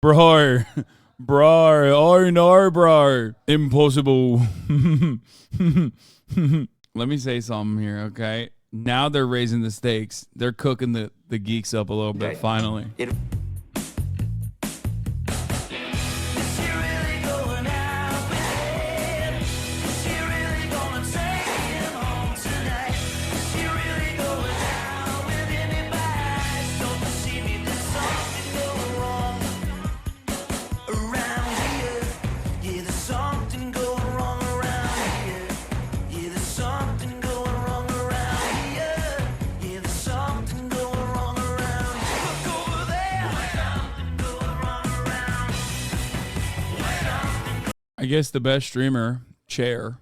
Bro. Bro. Oh no, bro. Impossible. Let me say something here, okay? Now they're raising the stakes. They're cooking the geeks up a little bit, finally. I guess the best streamer, Chair,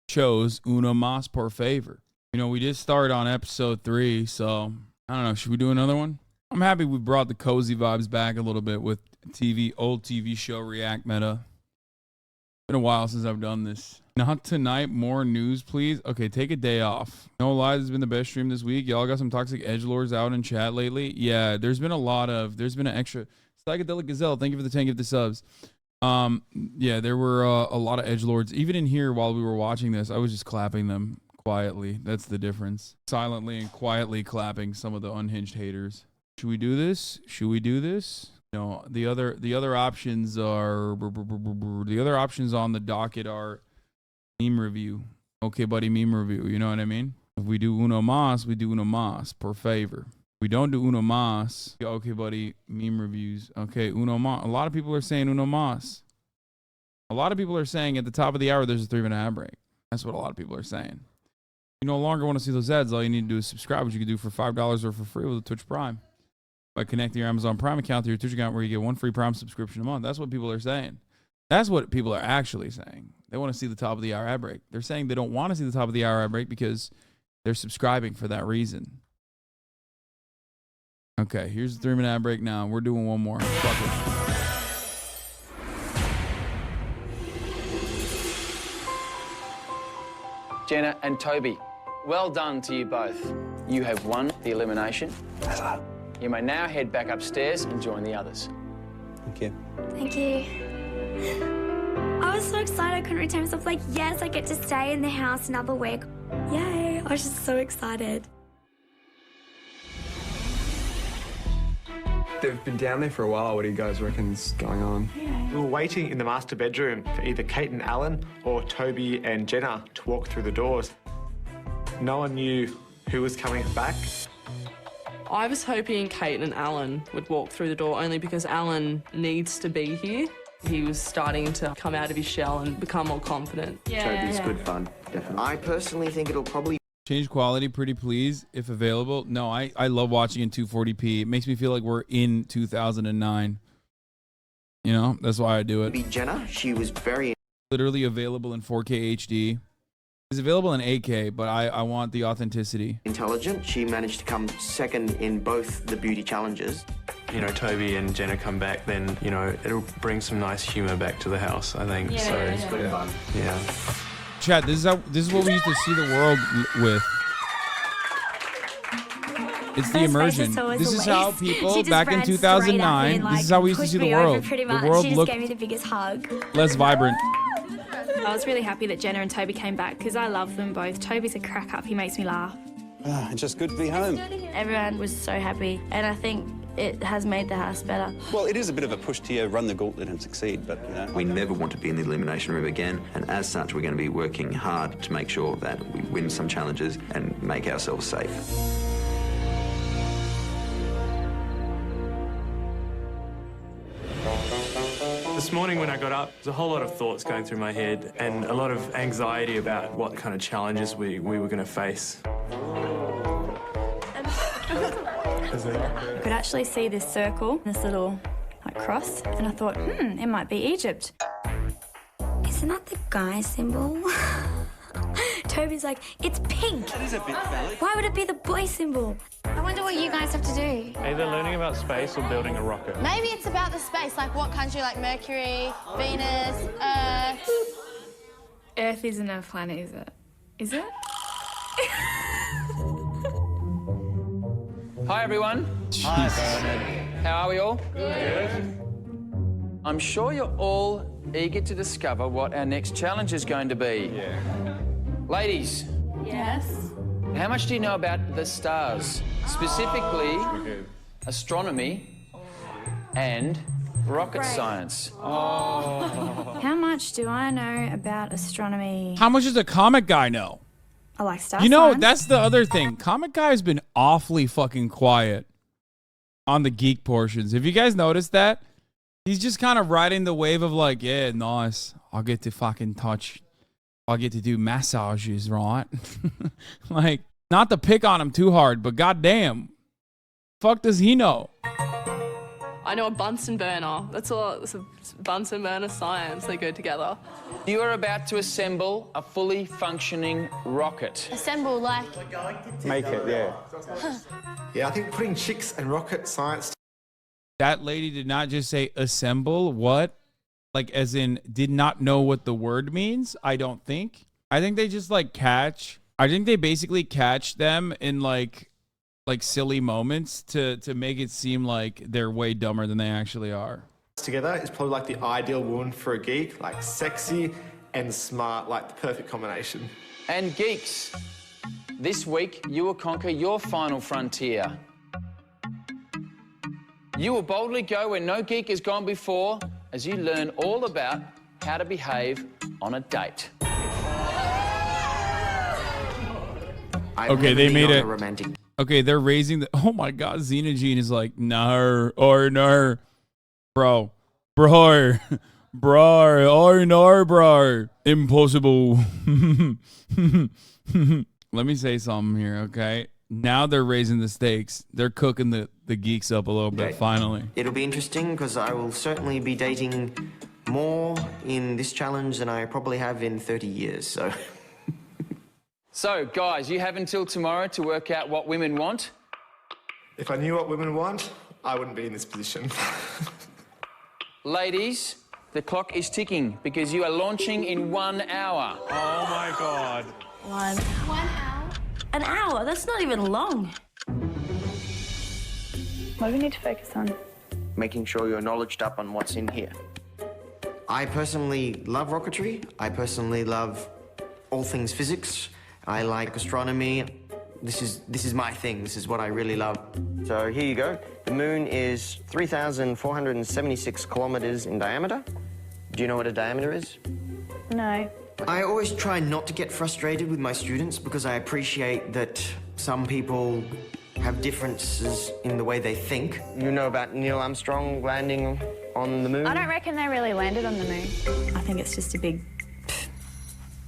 chose uno más por favor. You know, we did start on episode 3, so I don't know. Should we do another one? I'm happy we brought the cozy vibes back a little bit with old TV show React Meta. Been a while since I've done this. Not tonight. More news, please. Okay, take a day off. No lies, has been the best stream this week. Y'all got some toxic edgelords out in chat lately. Yeah, there's been an extra. Psychedelic Gazelle, thank you for the 10 gift subs. Yeah, there were a lot of edgelords. Even in here while we were watching this, I was just clapping them quietly. That's the difference. Silently and quietly clapping some of the unhinged haters. Should we do this? Should we do this? No, the other options are the other options on the docket are meme review. Okay, buddy, meme review. You know what I mean? If we do uno más, we do uno más per favor. We don't do uno más. Okay, buddy, meme reviews. Okay, uno más. A lot of people are saying uno más. A lot of people are saying at the top of the hour there's a 3.5 break. That's what a lot of people are saying. You no longer want to see those ads. All you need to do is subscribe, which you can do for $5 or for free with a Twitch Prime. By connecting your Amazon Prime account to your Twitch account where you get 1 free Prime subscription a month. That's what people are saying. That's what people are actually saying. They want to see the top of the hour ad break. They're saying they don't want to see the top of the hour ad break because they're subscribing for that reason. Okay, here's the 3-minute ad break now. We're doing one more. Fuck it. Jenna and Toby, well done to you both. You have won the elimination. You may now head back upstairs and join the others. Thank you. Thank you. I was so excited I couldn't retain myself. Like, yes, I get to stay in the house another week. Yay, I was just so excited. They've been down there for a while. What do you guys reckon's going on? Yeah. We were waiting in the master bedroom for either Kate and Alan or Toby and Jenna to walk through the doors. No one knew who was coming back. I was hoping Kate and Alan would walk through the door only because Alan needs to be here. He was starting to come out of his shell and become more confident. Toby's good fun, definitely. I personally think it'll probably Change quality, pretty please, if available. No, I love watching in 240p. It makes me feel like we're in 2009. You know, that's why I do it. be Jenna. She was very Literally available in 4K HD. It's available in 8K, but I want the authenticity. intelligent. She managed to come second in both the beauty challenges. You know, Toby and Jenna come back, then, you know, it'll bring some nice humour back to the house, I think. Yeah, so, it's good fun. Yeah. Chat, this is what we used to see the world with. It's the immersion. This is how people back in 2009, this is how we used to see the world. The world she just looked gave me the biggest hug. less vibrant. I was really happy that Jenna and Toby came back because I love them both. Toby's a crack up. He makes me laugh. It's just good to be home. Everyone was so happy, and I think it has made the house better. Well, it is a bit of a push to run the gauntlet and succeed, but, you know. We never want to be in the elimination room again, and as such, we're going to be working hard to make sure that we win some challenges and make ourselves safe. This morning when I got up, there's a whole lot of thoughts going through my head and a lot of anxiety about what kind of challenges we were going to face. I could actually see this circle, this little cross, and I thought, it might be Egypt. Isn't that the guy symbol? Toby's like, it's pink. That is a bit phallic. Why would it be the boy symbol? I wonder what you guys have to do. Either learning about space or building a rocket. Maybe it's about the space, like what country, like Mercury, Venus, Earth. Earth isn't a planet, is it? Is it? Hi, everyone. Jeez. How are we all? Good. I'm sure you're all eager to discover what our next challenge is going to be. Yeah. Ladies, Yes. how much do you know about the stars? Specifically, astronomy and rocket science. How much do I know about astronomy? How much does a comic guy know? I like star You know, signs. that's the other thing. Comic guy has been awfully fucking quiet on the geek portions. Have you guys noticed that? He's just kind of riding the wave of like, yeah, nice. I'll get to fucking touch. I'll get to do massages, right? Like, not to pick on him too hard, but goddamn, fuck does he know? I know a Bunsen burner. That's a Bunsen burner science. They go together. You are about to assemble a fully functioning rocket. Assemble like... Make it, yeah. Yeah, I think putting chicks and rocket science. That lady did not just say assemble. What? Like, as in, did not know what the word means? I don't think. I think they just, like, catch. I think they basically catch them in, like silly moments to make it seem like they're way dumber than they actually are. Together is probably like the ideal woman for a geek, like sexy and smart, like the perfect combination. And geeks, this week you will conquer your final frontier. You will boldly go where no geek has gone before as you learn all about how to behave on a date. Okay, they made it. Okay, they're raising the. Oh my God, Xenogene is like, no, or no, bro, or no, bro, impossible. Let me say something here, okay? Now they're raising the stakes. They're cooking the geeks up a little bit, finally. It'll be interesting because I will certainly be dating more in this challenge than I probably have in 30 years, so... So, guys, you have until tomorrow to work out what women want. If I knew what women want, I wouldn't be in this position. Ladies, the clock is ticking because you are launching in 1 hour. Oh my God. 1 hour? An hour? That's not even long. What do we need to focus on? Making sure you're knowledged up on what's in here. I personally love rocketry. I personally love all things physics. I like astronomy. This is my thing. This is what I really love. So here you go. The moon is 3,476 kilometers in diameter. Do you know what a diameter is? No. I always try not to get frustrated with my students because I appreciate that some people have differences in the way they think. You know about Neil Armstrong landing on the moon? I don't reckon they really landed on the moon. I think it's just a big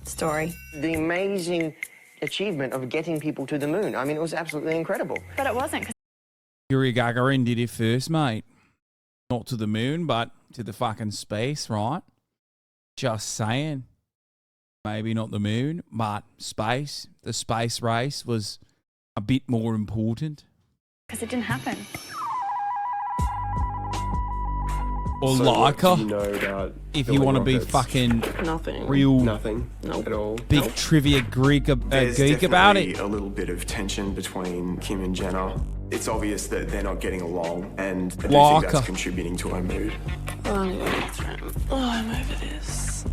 story. The amazing achievement of getting people to the moon. I mean, it was absolutely incredible. But it wasn't. Yuri Gagarin did it first, mate. Not to the moon, but to the fucking space, right? Just saying. Maybe not the moon, but space. The space race was a bit more important. Because it didn't happen. Or So like what do you know about if you building want to be rockets? fucking Nothing. real Nothing at all. big trivia geek There's about definitely it. a little bit of tension between Kim and Jenna. It's obvious that they're not getting along, and I do think that's contributing to her mood. Oh, I'm over this.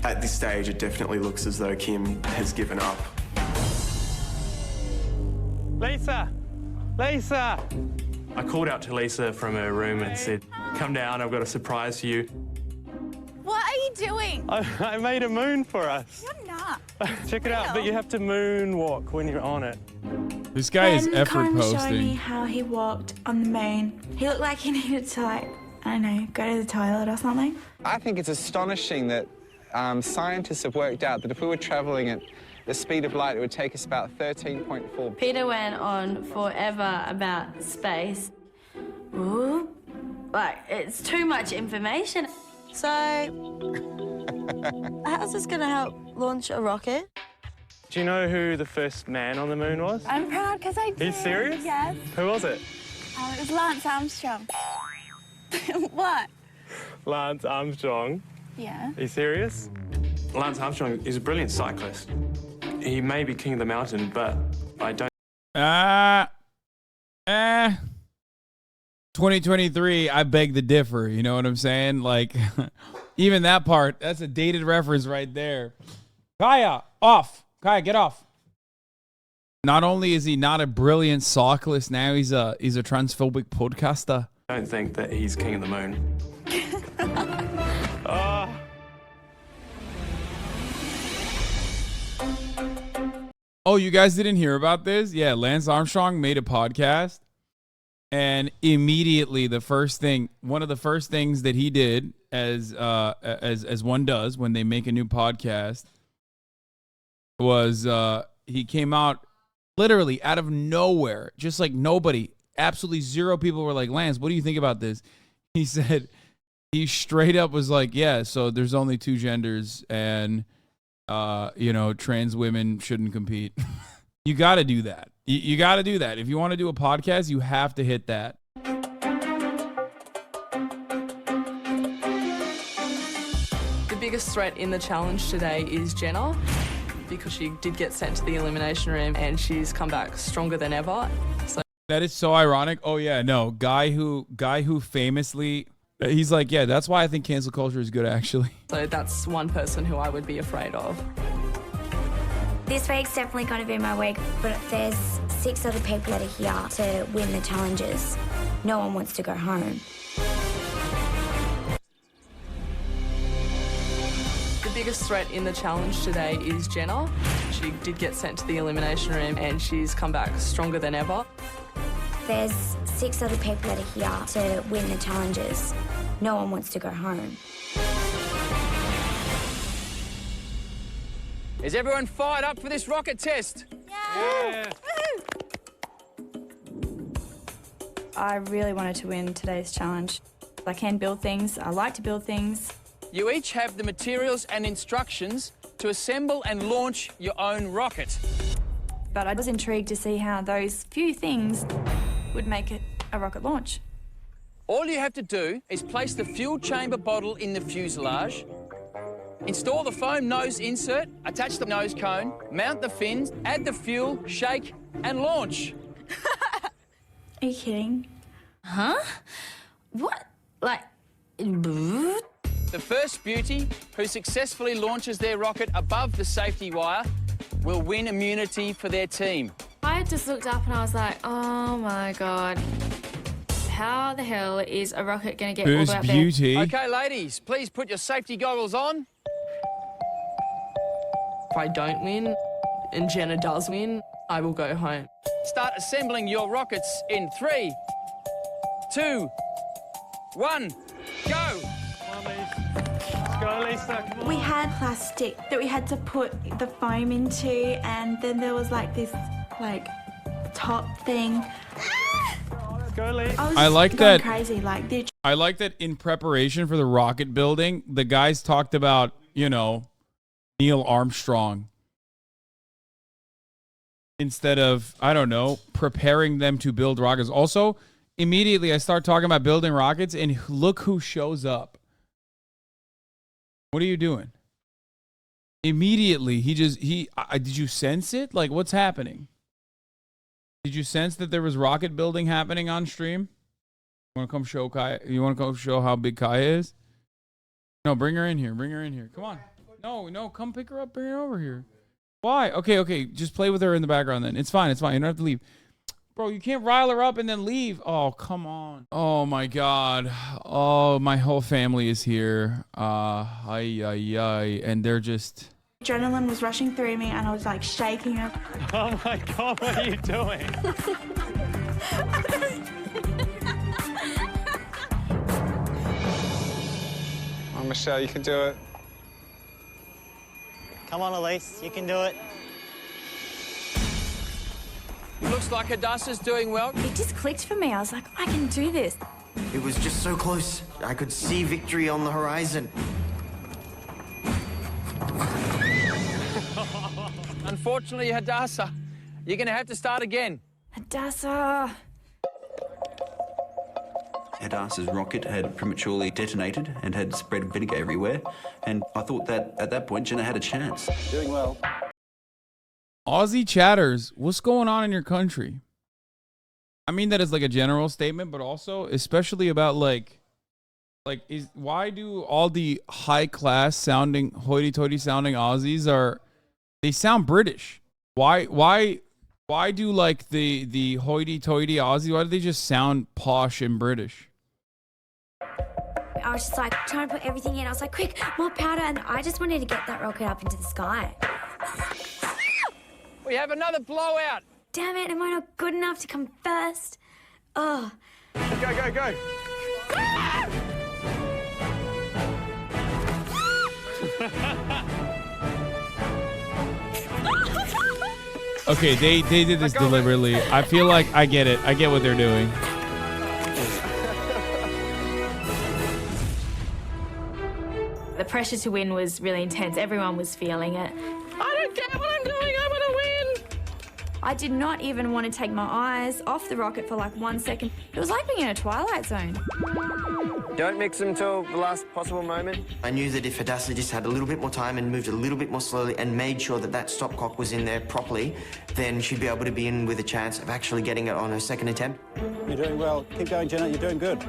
At this stage, it definitely looks as though Kim has given up. Lisa! Lisa! I called out to Lisa from her room and said, come down, I've got a surprise for you. What are you doing? I made a moon for us. You're not. Check it out, but you have to moonwalk when you're on it. This guy is effort Showed me posting. how he walked on the moon. He looked like he needed to, like, I don't know, go to the toilet or something. I think it's astonishing that scientists have worked out that if we were travelling at the speed of light, it would take us about 13.4. Peter went on forever about space. Ooh, like, it's too much information. So, how's this going to help launch a rocket? Do you know who the first man on the moon was? I'm proud because I did. Are you serious? Yes. Who was it? It was Lance Armstrong. What? Lance Armstrong. Yeah. Are you serious? Lance Armstrong is a brilliant cyclist. He may be king of the mountain, but I don't... 2023, I beg to differ. You know what I'm saying? Like, even that part, that's a dated reference right there. Kaya, off. Kaya, get off. Not only is he not a brilliant cyclist, now he's a transphobic podcaster. I don't think that he's king of the moon. Oh, you guys didn't hear about this? Yeah, Lance Armstrong made a podcast, and immediately one of the first things that he did, as one does when they make a new podcast, was he came out literally out of nowhere, just like nobody, absolutely zero people were like, Lance, what do you think about this? He said, he straight up was like, yeah, so there's only two genders, and trans women shouldn't compete. You got to do that. You got to do that. If you want to do a podcast, you have to hit that. The biggest threat in the challenge today is Jenna, because she did get sent to the elimination room and she's come back stronger than ever. So that is so ironic. Oh yeah, no, guy who famously, he's like, yeah, that's why I think cancel culture is good, actually. So that's one person who I would be afraid of. This week's definitely going to be my week, but there's 6 other people that are here to win the challenges. No one wants to go home. The biggest threat in the challenge today is Jenna. She did get sent to the elimination room and she's come back stronger than ever. There's 6 other people that are here to win the challenges. No one wants to go home. Is everyone fired up for this rocket test? Yeah. I really wanted to win today's challenge. I can build things. I like to build things. You each have the materials and instructions to assemble and launch your own rocket. But I was intrigued to see how those few things would make it a rocket launch. All you have to do is place the fuel chamber bottle in the fuselage, install the foam nose insert, attach the nose cone, mount the fins, add the fuel, shake, and launch. Are you kidding? Huh? What? Like... The first beauty who successfully launches their rocket above the safety wire will win immunity for their team. I just looked up and I was like, oh my God. How the hell is a rocket going to get all the way up beauty. there? Okay, ladies, please put your safety goggles on. If I don't win and Jenna does win, I will go home. Start assembling your rockets in 3, 2, 1, go! Go, Lisa. Come on. We had plastic that we had to put the foam into, and then there was like this top thing. Go, Lisa. I like that. Crazy, I like that in preparation for the rocket building, the guys talked about, Neil Armstrong instead of, I don't know, preparing them to build rockets. Also, immediately I start talking about building rockets, and look who shows up. What are you doing? Immediately, did you sense it? Like, what's happening? Did you sense that there was rocket building happening on stream? You want to come show Kaya? You want to come show how big Kaya is? No, bring her in here. Bring her in here. Come on. No, come pick her up. Bring her over here. Why? Okay. Just play with her in the background then. It's fine. You don't have to leave. Bro, you can't rile her up and then leave. Oh, come on. Oh, my God. Oh, my whole family is here. And they're just... Adrenaline was rushing through me and I was like shaking her. Oh my God, what are you doing? Oh, Michelle, you can do it. Come on, Elise, you can do it. Looks like Hadassah's doing well. It just clicked for me. I was like, I can do this. It was just so close. I could see victory on the horizon. Unfortunately, Hadassah, you're going to have to start again. Hadassah. Hadassah's rocket had prematurely detonated and had spread vinegar everywhere, and I thought that at that point Jenna had a chance. Doing well. Aussie chatters, what's going on in your country? I mean that as like a general statement, but also especially about why do all the high class sounding, hoity-toity sounding Aussies they sound British? Why do like the hoity-toity Aussie? Why do they just sound posh and British? I was just like trying to put everything in. I was like, quick, more powder. And I just wanted to get that rocket up into the sky. We have another blowout. Damn it, am I not good enough to come first? Oh. Go, go, go. Okay, they did this deliberately. I feel like I get it. I get what they're doing. The pressure to win was really intense. Everyone was feeling it. I don't care what I'm doing. I want to win. I did not even want to take my eyes off the rocket for like 1 second. It was like being in a twilight zone. Don't mix them till the last possible moment. I knew that if Hadassah just had a little bit more time and moved a little bit more slowly and made sure that that stopcock was in there properly, then she'd be able to be in with a chance of actually getting it on her second attempt. You're doing well. Keep going, Jenna. You're doing good.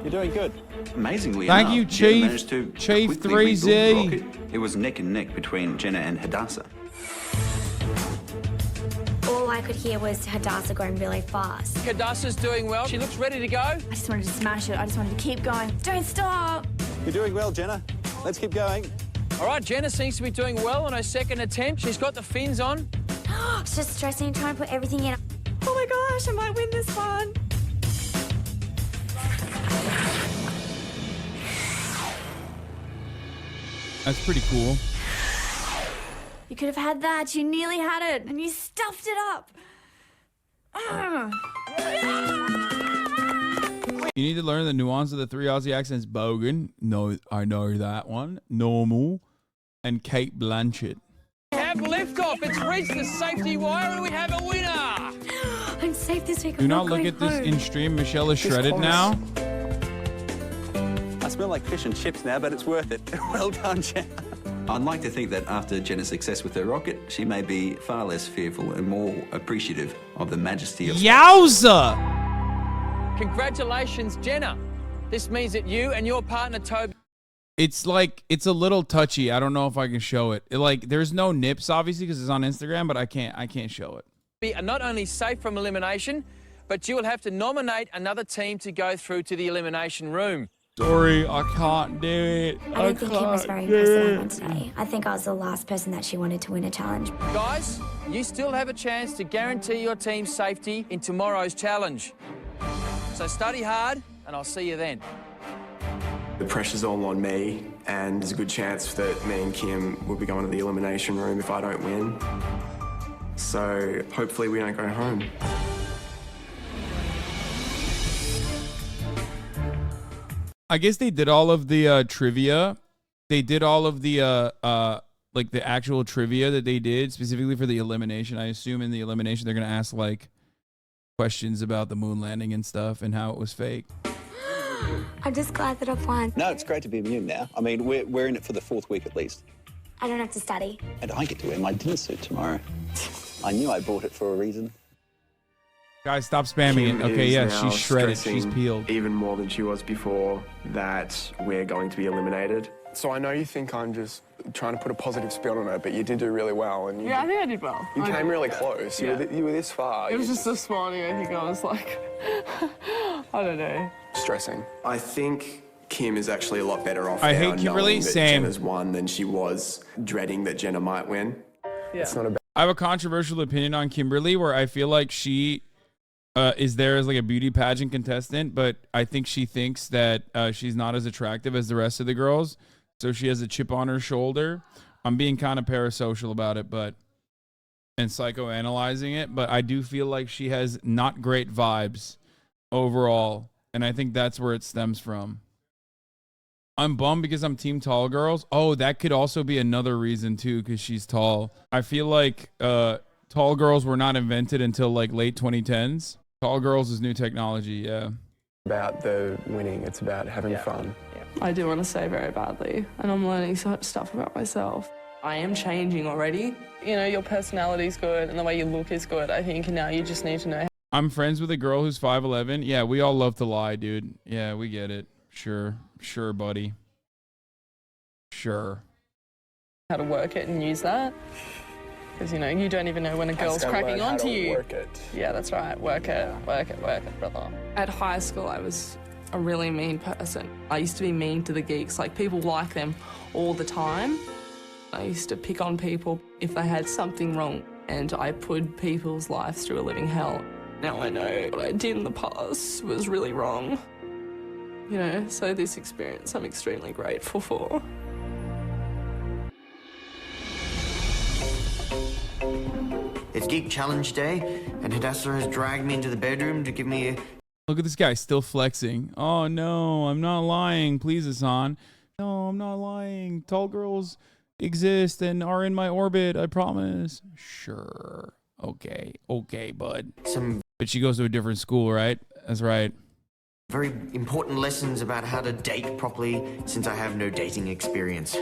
You're doing good. Amazingly Thank enough, you, Jenna Chief. managed to Chief quickly 3Z. rebuild the rocket. It was neck and neck between Jenna and Hadassah. All I could hear was Hadassah going really fast. Hadassah's doing well. She looks ready to go. I just wanted to smash it. I just wanted to keep going. Don't stop. You're doing well, Jenna. Let's keep going. All right, Jenna seems to be doing well on her second attempt. She's got the fins on. It's just stressing, trying to put everything in. Oh my gosh, I might win this one. That's pretty cool. You could have had that. You nearly had it, and you stuffed it up. You need to learn the nuance of the 3 Aussie accents. Bogan, no, I know that one. Normal, and Kate Blanchett. We have liftoff. It's reached the safety wire, and we have a winner. I'm safe this week. Do not look at this in stream. Michelle is shredded now. I smell like fish and chips now, but it's worth it. Well done, Jenna. I'd like to think that after Jenna's success with her rocket, she may be far less fearful and more appreciative of the majesty of... Yowza! Congratulations, Jenna. This means that you and your partner, Toby... It's like, it's a little touchy. I don't know if I can show it. Like, there's no nips, obviously, because it's on Instagram, but I can't show it. ...are not only safe from elimination, but you will have to nominate another team to go through to the elimination room. Sorry, I can't do it. I don't think Kim was very impressed that I won today. I think I was the last person that she wanted to win a challenge. Guys, you still have a chance to guarantee your team's safety in tomorrow's challenge. So study hard, and I'll see you then. The pressure's all on me, and there's a good chance that me and Kim will be going to the elimination room if I don't win. So hopefully we don't go home. I guess they did all of the trivia. They did all of the like the actual trivia that they did specifically for the elimination. I assume in the elimination they're gonna ask like questions about the moon landing and stuff and how it was fake. I'm just glad that I've won. No, it's great to be immune now. I mean, we're in it for the 4th week at least. I don't have to study. And I get to wear my dinner suit tomorrow. I knew I bought it for a reason. Guys, stop spamming Kim it. Okay, is yeah, now she's shredded. stressing She's peeled. even more than she was before that we're going to be eliminated. So I know you think I'm just trying to put a positive spin on it, but you did do really well. And Yeah, I think I did well. You came really close. Yeah. You were this far. It was just this morning, I think I was like, I don't know. Stressing. I think Kim is actually a lot better off I now hate Kimberly. knowing that Same. Jenna's won than she was dreading that Jenna might win. Yeah. It's not about... I have a controversial opinion on Kimberly where I feel like she is there as like a beauty pageant contestant, but I think she thinks that she's not as attractive as the rest of the girls, so she has a chip on her shoulder. I'm being kind of parasocial about it, and psychoanalyzing it, but I do feel like she has not great vibes overall, and I think that's where it stems from. I'm bummed because I'm team tall girls. Oh, that could also be another reason too, because she's tall. I feel like tall girls were not invented until like late 2010s. Tall girls is new technology, yeah. About the winning, it's about having fun. I do want to say very badly, and I'm learning so much stuff about myself. I am changing already. You know, your personality's good and the way you look is good. I think now you just need to know. I'm friends with a girl who's 5'11". Yeah, we all love to lie, dude. Yeah, we get it. Sure, buddy. Sure. How to work it and use that. Because, you know, you don't even know when a girl's cracking onto you. Work it. Yeah, that's right. Work it, brother. At high school, I was a really mean person. I used to be mean to the geeks. Like, people like them all the time. I used to pick on people if they had something wrong, and I put people's lives through a living hell. Now I know what I did in the past was really wrong. You know, so this experience I'm extremely grateful for. It's Geek Challenge Day, and Hadassah has dragged me into the bedroom to give me a... Look at this guy still flexing. Oh, no, I'm not lying. Please, Hasan. No, I'm not lying. Tall girls exist and are in my orbit, I promise. Sure. Okay, bud. But she goes to a different school, right? That's right. Very important lessons about how to date properly, since I have no dating experience.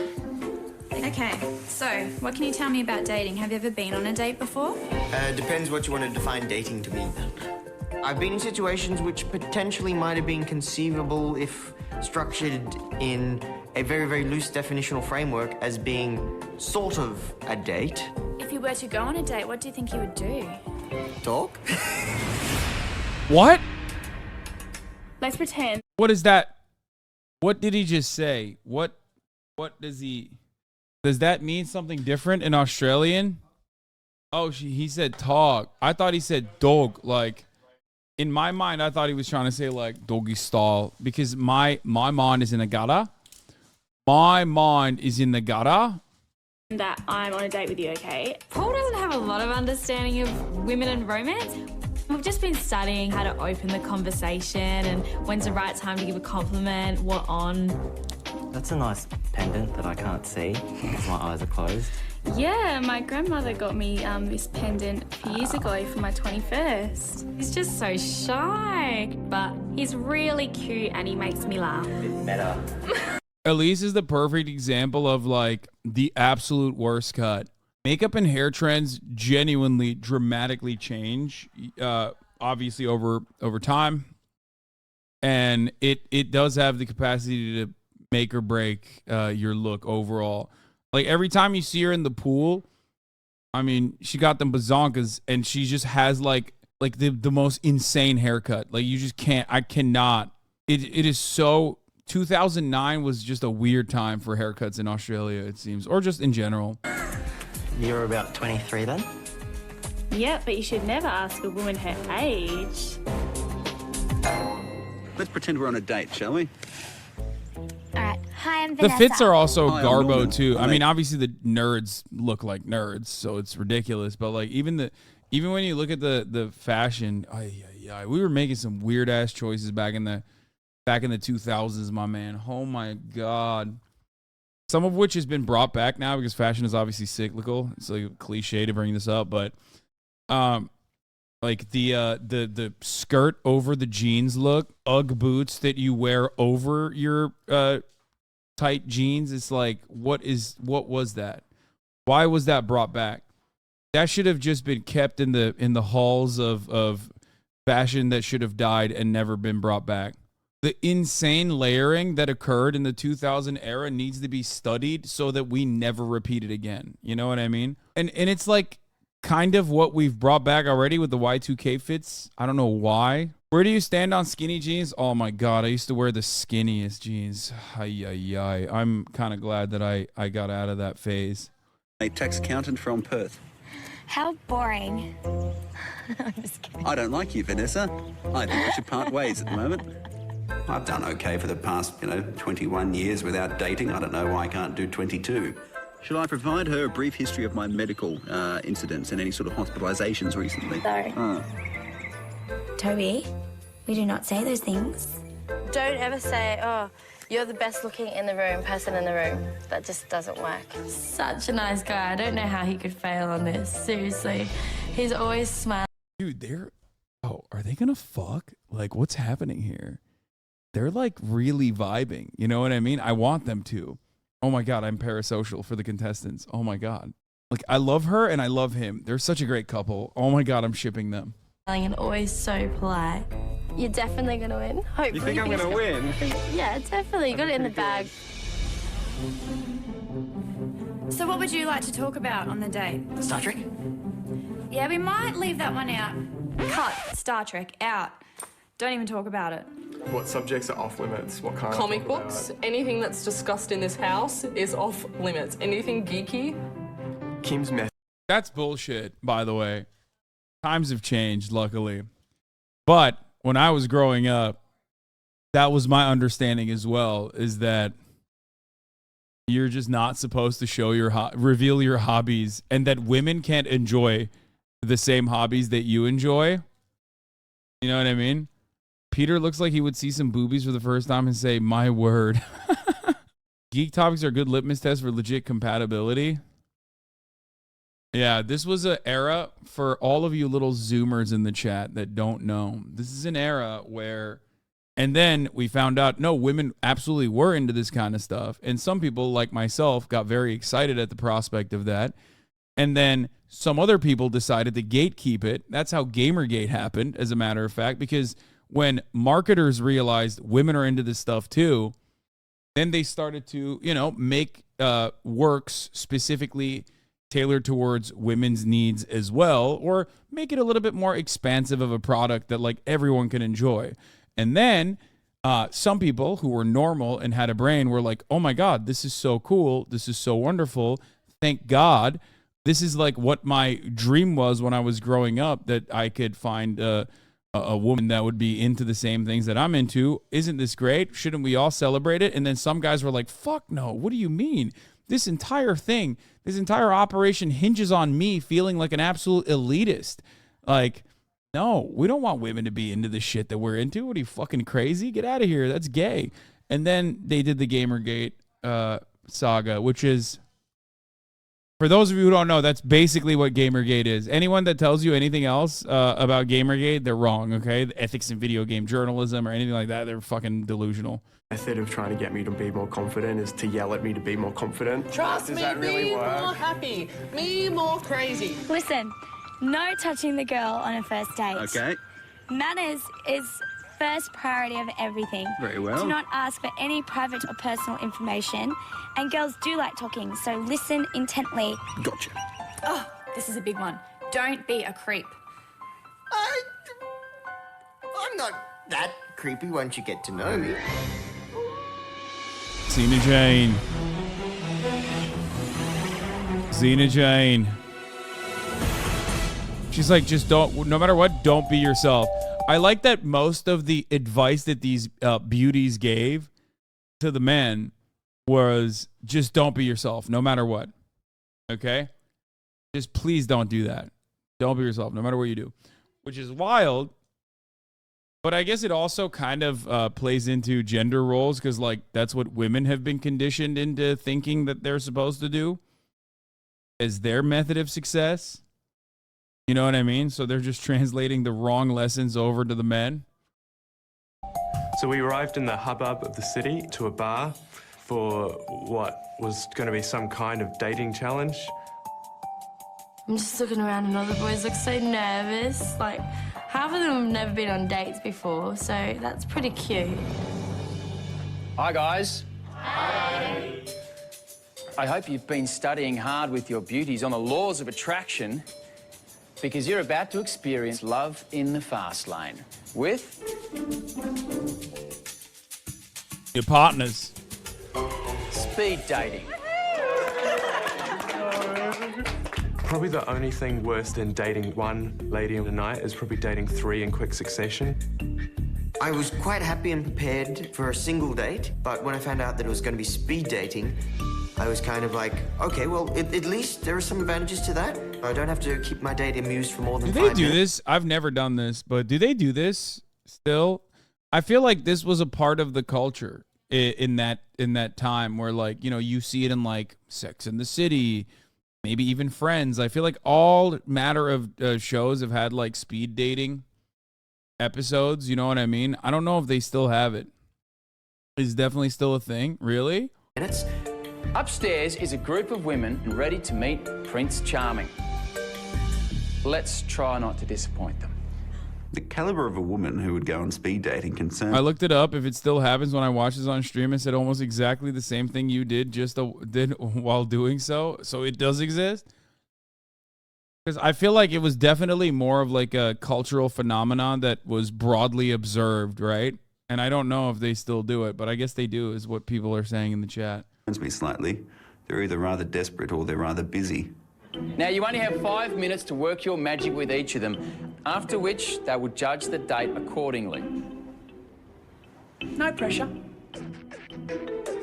Okay, so what can you tell me about dating? Have you ever been on a date before? Depends what you want to define dating to mean. I've been in situations which potentially might have been conceivable if structured in a very, very loose definitional framework as being sort of a date. If you were to go on a date, what do you think you would do? Talk? What? Let's pretend. What is that? What did he just say? What does he... Does that mean something different in Australian? Oh, he said talk. I thought he said dog. Like, in my mind, I thought he was trying to say, like, doggy style. Because my mind is in the gutter. My mind is in the gutter. That I'm on a date with you, okay? Paul doesn't have a lot of understanding of women and romance. We've just been studying how to open the conversation and when's the right time to give a compliment, what on. That's a nice pendant that I can't see because my eyes are closed. Yeah, my grandmother got me this pendant a few years ago for my 21st. He's just so shy, but he's really cute and he makes me laugh. Meta. Elise is the perfect example of, like, the absolute worst cut. Makeup and hair trends genuinely dramatically change, obviously over time. And it does have the capacity to make or break your look overall. Like, every time you see her in the pool, I mean, she got them bazonkas and she just has like the most insane haircut. Like, you just can't, I cannot. It is so, 2009 was just a weird time for haircuts in Australia, it seems, or just in general. You're about 23 then? Yeah, but you should never ask a woman her age. Let's pretend we're on a date, shall we? Alright, hi, I'm The Vanessa. fits are also Hi, I'm garbo Norman. too. I Hi. mean, obviously the nerds look like nerds, so it's ridiculous. But like even when you look at the fashion, we were making some weird ass choices back in the 2000s, my man. Oh my god. Some of which has been brought back now because fashion is obviously cyclical. It's like a cliche to bring this up, but like the skirt over the jeans look, Ugg boots that you wear over your tight jeans. It's like, what was that? Why was that brought back? That should have just been kept in the halls of fashion that should have died and never been brought back. The insane layering that occurred in the 2000 era needs to be studied so that we never repeat it again. You know what I mean? And it's like kind of what we've brought back already with the Y2K fits. I don't know why. Where do you stand on skinny jeans? Oh my god, I used to wear the skinniest jeans. I'm kind of glad that I got out of that phase. A tax accountant from Perth. How boring. I'm just kidding. I don't like you, Vanessa. I think we should part ways at the moment. I've done okay for the past, 21 years without dating. I don't know why I can't do 22. Should I provide her a brief history of my medical incidents and any sort of hospitalisations recently? No. Toby, we do not say those things. Don't ever say, oh, you're the best looking person in the room. That just doesn't work. Such a nice guy. I don't know how he could fail on this. Seriously. He's always smiling. Dude, are they gonna fuck? Like, what's happening here? They're like really vibing. You know what I mean? I want them to. Oh my god, I'm parasocial for the contestants. Oh my god. Like, I love her and I love him. They're such a great couple. Oh my god, I'm shipping them. And always so polite. You're definitely going to win. Hopefully. You think I'm going to win? Yeah, definitely. You got it in the bag. So what would you like to talk about on the date? Star Trek? Yeah, we might leave that one out. Cut Star Trek out. Don't even talk about it. What subjects are off limits? What kind Comic of books, anything that's discussed in this house is off limits. Anything geeky. Kim's method. That's bullshit, by the way. Times have changed, luckily. But when I was growing up, that was my understanding as well, is that you're just not supposed to show reveal your hobbies, and that women can't enjoy the same hobbies that you enjoy. You know what I mean? Peter looks like he would see some boobies for the first time and say, my word. Geek topics are a good litmus test for legit compatibility. Yeah, this was an era for all of you little Zoomers in the chat that don't know. This is an era where, and then we found out, no, women absolutely were into this kind of stuff. And some people, like myself, got very excited at the prospect of that. And then some other people decided to gatekeep it. That's how Gamergate happened, as a matter of fact, because when marketers realized women are into this stuff too, then they started to, make works specifically tailored towards women's needs as well, or make it a little bit more expansive of a product that like everyone can enjoy. And then some people who were normal and had a brain were like, oh my God, this is so cool. This is so wonderful. Thank God. This is like what my dream was when I was growing up, that I could find a woman that would be into the same things that I'm into. Isn't this great? Shouldn't we all celebrate it? And then some guys were like, fuck no. What do you mean? This entire thing, this entire operation hinges on me feeling like an absolute elitist. Like, no, we don't want women to be into the shit that we're into. What are you, fucking crazy? Get out of here. That's gay. And then they did the Gamergate saga, which is, for those of you who don't know, that's basically what Gamergate is. Anyone that tells you anything else about Gamergate, they're wrong, okay? The ethics in video game journalism or anything like that, they're fucking delusional. Method of trying to get me to be more confident is to yell at me to be more confident. Trust Does me, that really be work? more happy, be more crazy. Listen, no touching the girl on a first date. Okay. Manners is first priority of everything. Very well. Do not ask for any private or personal information. And girls do like talking, so listen intently. Gotcha. Oh, this is a big one. Don't be a creep. I'm not that creepy once you get to know me. Xena Jane. Xena Jane. She's like, just don't, no matter what, don't be yourself. I like that most of the advice that these beauties gave to the men was just don't be yourself, no matter what. Okay? Just please don't do that. Don't be yourself, no matter what you do. Which is wild. But I guess it also kind of plays into gender roles, because like that's what women have been conditioned into thinking that they're supposed to do as their method of success. You know what I mean? So they're just translating the wrong lessons over to the men. So we arrived in the hubbub of the city to a bar for what was going to be some kind of dating challenge. I'm just looking around and all the boys look so nervous. Like, half of them have never been on dates before, so that's pretty cute. Hi, guys. Hi. I hope you've been studying hard with your beauties on the laws of attraction, because you're about to experience love in the fast lane with your partners. Speed dating. Probably the only thing worse than dating one lady in a night is probably dating three in quick succession. I was quite happy and prepared for a single date, but when I found out that it was going to be speed dating, I was kind of like, okay, well, at least there are some advantages to that. I don't have to keep my date amused for more than 5 minutes. Do they do this? I've never done this, but do they do this still? I feel like this was a part of the culture in that time where, like, you know, you see it in like Sex and the City, maybe even Friends. I feel like all matter of shows have had like speed dating episodes. You know what I mean? I don't know if they still have it. It's definitely still a thing. Really? Minutes. Upstairs is a group of women ready to meet Prince Charming. Let's try not to disappoint them. The caliber of a woman who would go on speed dating concerns. I looked it up. If it still happens when I watch this on stream, it said almost exactly the same thing you did did while doing so. So it does exist. Because I feel like it was definitely more of like a cultural phenomenon that was broadly observed, right? And I don't know if they still do it, but I guess they do, is what people are saying in the chat. Me slightly. They're either rather desperate or they're rather busy. Now, you only have 5 minutes to work your magic with each of them, after which they will judge the date accordingly. No pressure.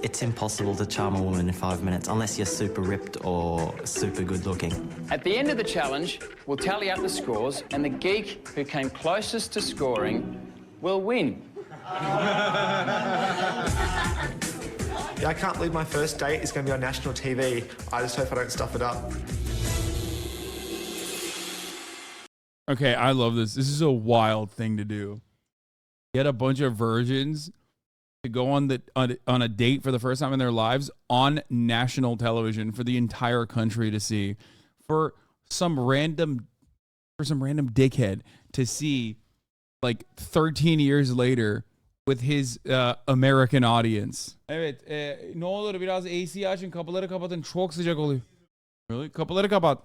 It's impossible to charm a woman in 5 minutes unless you're super ripped or super good looking. At the end of the challenge, we'll tally up the scores, and the geek who came closest to scoring will win. Yeah, I can't believe my first date is going to be on national TV. I just hope I don't stuff it up. Okay, I love this. This is a wild thing to do. Get a bunch of virgins to go on a date for the first time in their lives on national television for the entire country to see, for some random dickhead to see like 13 years later with his American audience. Evet, ne olur biraz AC açın, kapıları kapatın, çok sıcak oluyor. Really? Kapıları kapat.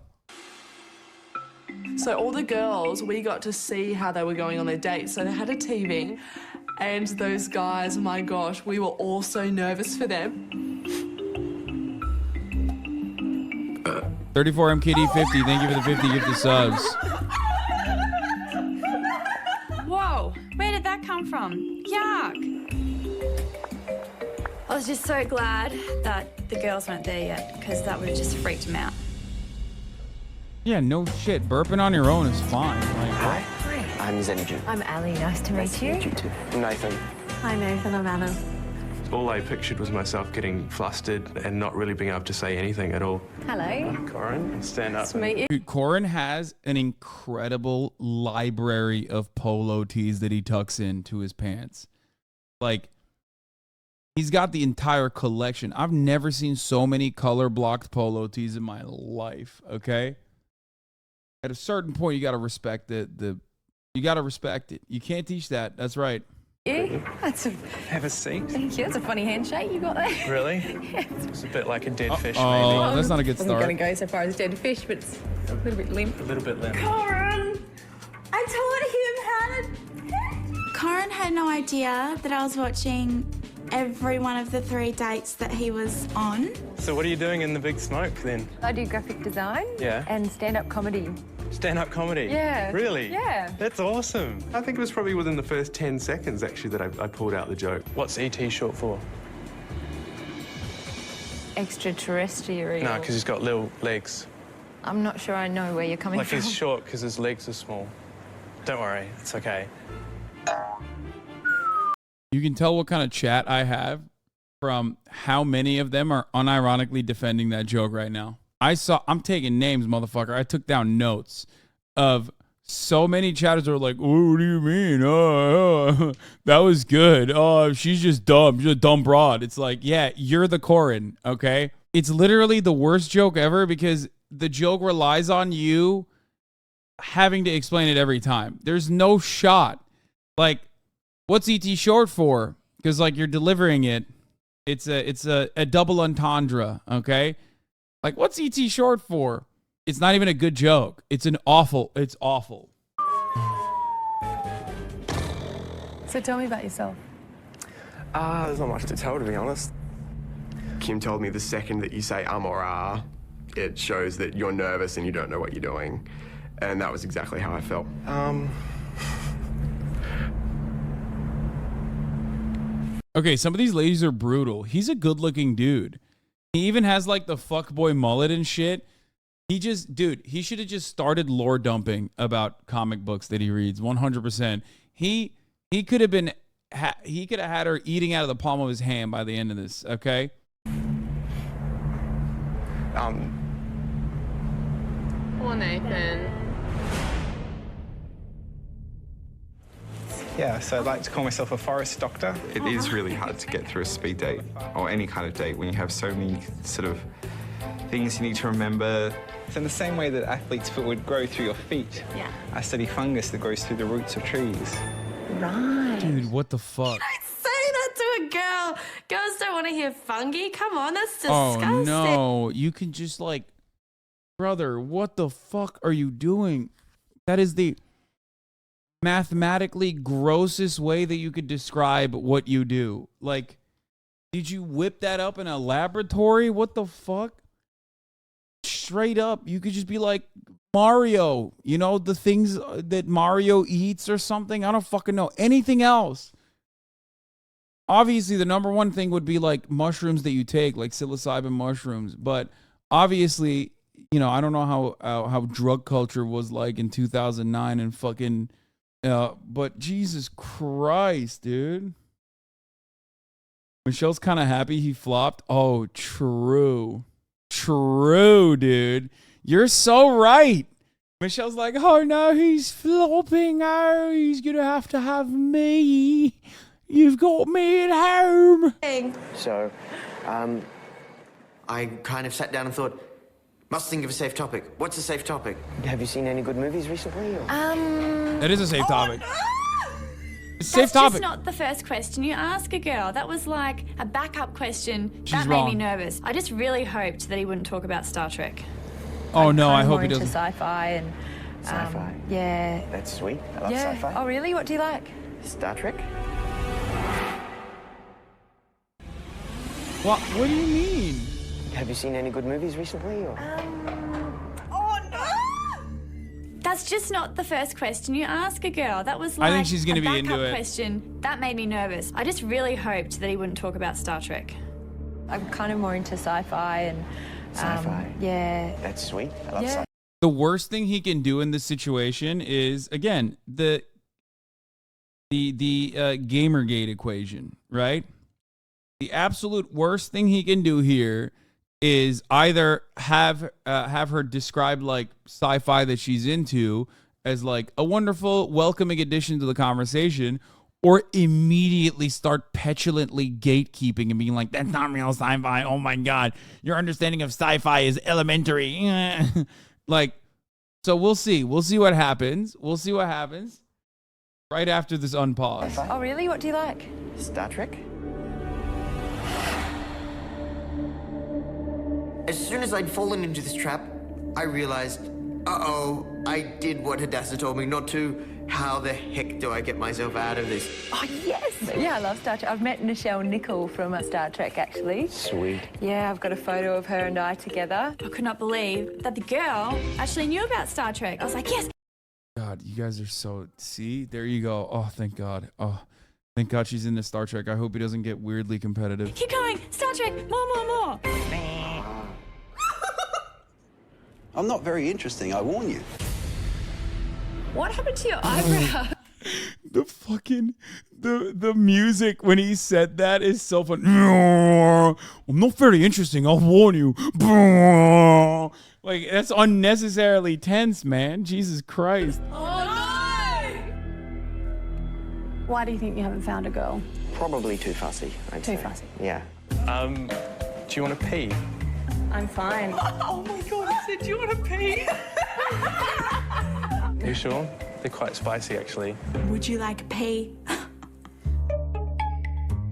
So all the girls, we got to see how they were going on their dates. So they had a TV, and those guys, my gosh, we were all so nervous for them. 34MKD50, thank you for the 50 gifted subs. Whoa, where did that come from? Yuck. I was just so glad that the girls weren't there yet, because that would have just freaked them out. Yeah, no shit. Burping on your own is fine. Like, Hi. I'm Zenjin. I'm Ali. Nice to meet you. You too. I'm Nathan. Hi, Nathan. I'm Anna. All I pictured was myself getting flustered and not really being able to say anything at all. Hello. Corin, stand up. Nice to meet you. dude, Corin has an incredible library of polo tees that he tucks into his pants. Like, he's got the entire collection. I've never seen so many color blocked polo tees in my life. Okay. At a certain point, you got to respect you got to respect it. You can't teach that. That's right. Yeah, Have a seat. thank you. That's a funny handshake you got there. Really? Yes. It's a bit like a dead fish, Oh, maybe. that's not a good I'm start. not going to go so far as dead fish, but it's a little bit limp. A little bit limp. Corin! I told him how to... Corin had no idea that I was watching every one of the 3 dates that he was on. So what are you doing in the big smoke then? I do graphic design and stand-up comedy. Stand-up comedy? Yeah. Really? Yeah. That's awesome. I think it was probably within the first 10 seconds, actually, that I pulled out the joke. What's ET short for? Extraterrestrial. No, because he's got little legs. I'm not sure I know where you're coming Like from. he's short because his legs are small. Don't worry, it's okay. You can tell what kind of chat I have from how many of them are unironically defending that joke right now. I'm taking names, motherfucker. I took down notes of so many chatters are like, oh, what do you mean? That was good. Oh, she's just dumb. She's a dumb broad. It's like, yeah, you're the Corin, okay? It's literally the worst joke ever because the joke relies on you having to explain it every time. There's no shot. Like, what's ET short for? Because, like, you're delivering it. It's a double entendre, okay? Like, what's ET short for? It's not even a good joke. It's awful. So tell me about yourself. There's not much to tell, to be honest. Kim told me the second that you say or ah, it shows that you're nervous and you don't know what you're doing. And that was exactly how I felt. Okay, some of these ladies are brutal. He's a good-looking dude. He even has, like, the fuckboy mullet and shit. He should have just started lore dumping about comic books that he reads, 100%. He could have been, he could have had her eating out of the palm of his hand by the end of this, okay? Poor Nathan. Yeah, so I'd like to call myself a forest doctor. It is really hard to get through a speed date or any kind of date when you have so many sort of things you need to remember. So in the same way that athlete's foot would grow through your feet, I study fungus that grows through the roots of trees. Right. Dude, what the fuck? Say that to a girl. Girls don't want to hear fungi. Come on, that's disgusting. Oh no, you can just like, brother, what the fuck are you doing? That is the mathematically grossest way that you could describe what you do. Like, did you whip that up in a laboratory? What the fuck? Straight up, you could just be like Mario, you know, the things that Mario eats or something. I don't fucking know. Anything else? Obviously, the number one thing would be like mushrooms that you take, like psilocybin mushrooms. But obviously, you know, I don't know how drug culture was like in 2009 and fucking, but Jesus Christ, dude. Michelle's kind of happy he flopped. Oh, true. True, dude. You're so right. Michelle's like, oh no, he's flopping. Oh, he's going to have me. You've got me at home. So, I kind of sat down and thought, must think of a safe topic. What's a safe topic? Have you seen any good movies recently? Or? That is a safe topic. It's a safe That's topic. just not the first question you ask a girl. That was like a backup question. She's that made wrong. me nervous. I just really hoped that he wouldn't talk about Star Trek. Oh no, I hope he into doesn't. sci-fi and Sci-fi? Yeah. That's sweet. I love Yeah. sci-fi. Oh really? What do you like? Star Trek? What do you mean? Have you seen any good movies recently? Or? That's just not the first question you ask a girl. That was I like think she's gonna a be backup into it. question. That made me nervous. I just really hoped that he wouldn't talk about Star Trek. I'm kind of more into sci-fi and Sci-fi? Yeah. That's sweet. I love Yeah. sci-fi. The worst thing he can do in this situation is, again, the Gamergate equation, right? The absolute worst thing he can do here is either have her describe like sci-fi that she's into as like a wonderful, welcoming addition to the conversation, or immediately start petulantly gatekeeping and being like, that's not real sci-fi. Oh my God. Your understanding of sci-fi is elementary. Like, so we'll see. We'll see what happens. We'll see what happens right after this unpause. Oh really? What do you like? Star Trek? As soon as I'd fallen into this trap, I realized, uh-oh, I did what Hadassah told me not to. How the heck do I get myself out of this? Oh yes. Yeah, I love Star Trek. I've met Nichelle Nicholl from Star Trek actually. Sweet. Yeah, I've got a photo of her and I together. I could not believe that the girl actually knew about Star Trek. I was like, yes. God, you guys are so... See? There you go. Oh, thank God. Oh, thank God she's into Star Trek. I hope he doesn't get weirdly competitive. Keep going. Star Trek. More. I'm not very interesting, I warn you. What happened to your eyebrow? The fucking... The music when he said that is so fun. I'm not very interesting, I'll warn you. Like, that's unnecessarily tense, man. Jesus Christ. Why do you think you haven't found a girl? Probably too fussy, I'd Too say. fussy. Yeah. Do you want to pee? I'm fine. Oh my God, he said, do you want to pee? You sure? They're quite spicy, actually. Would you like pee?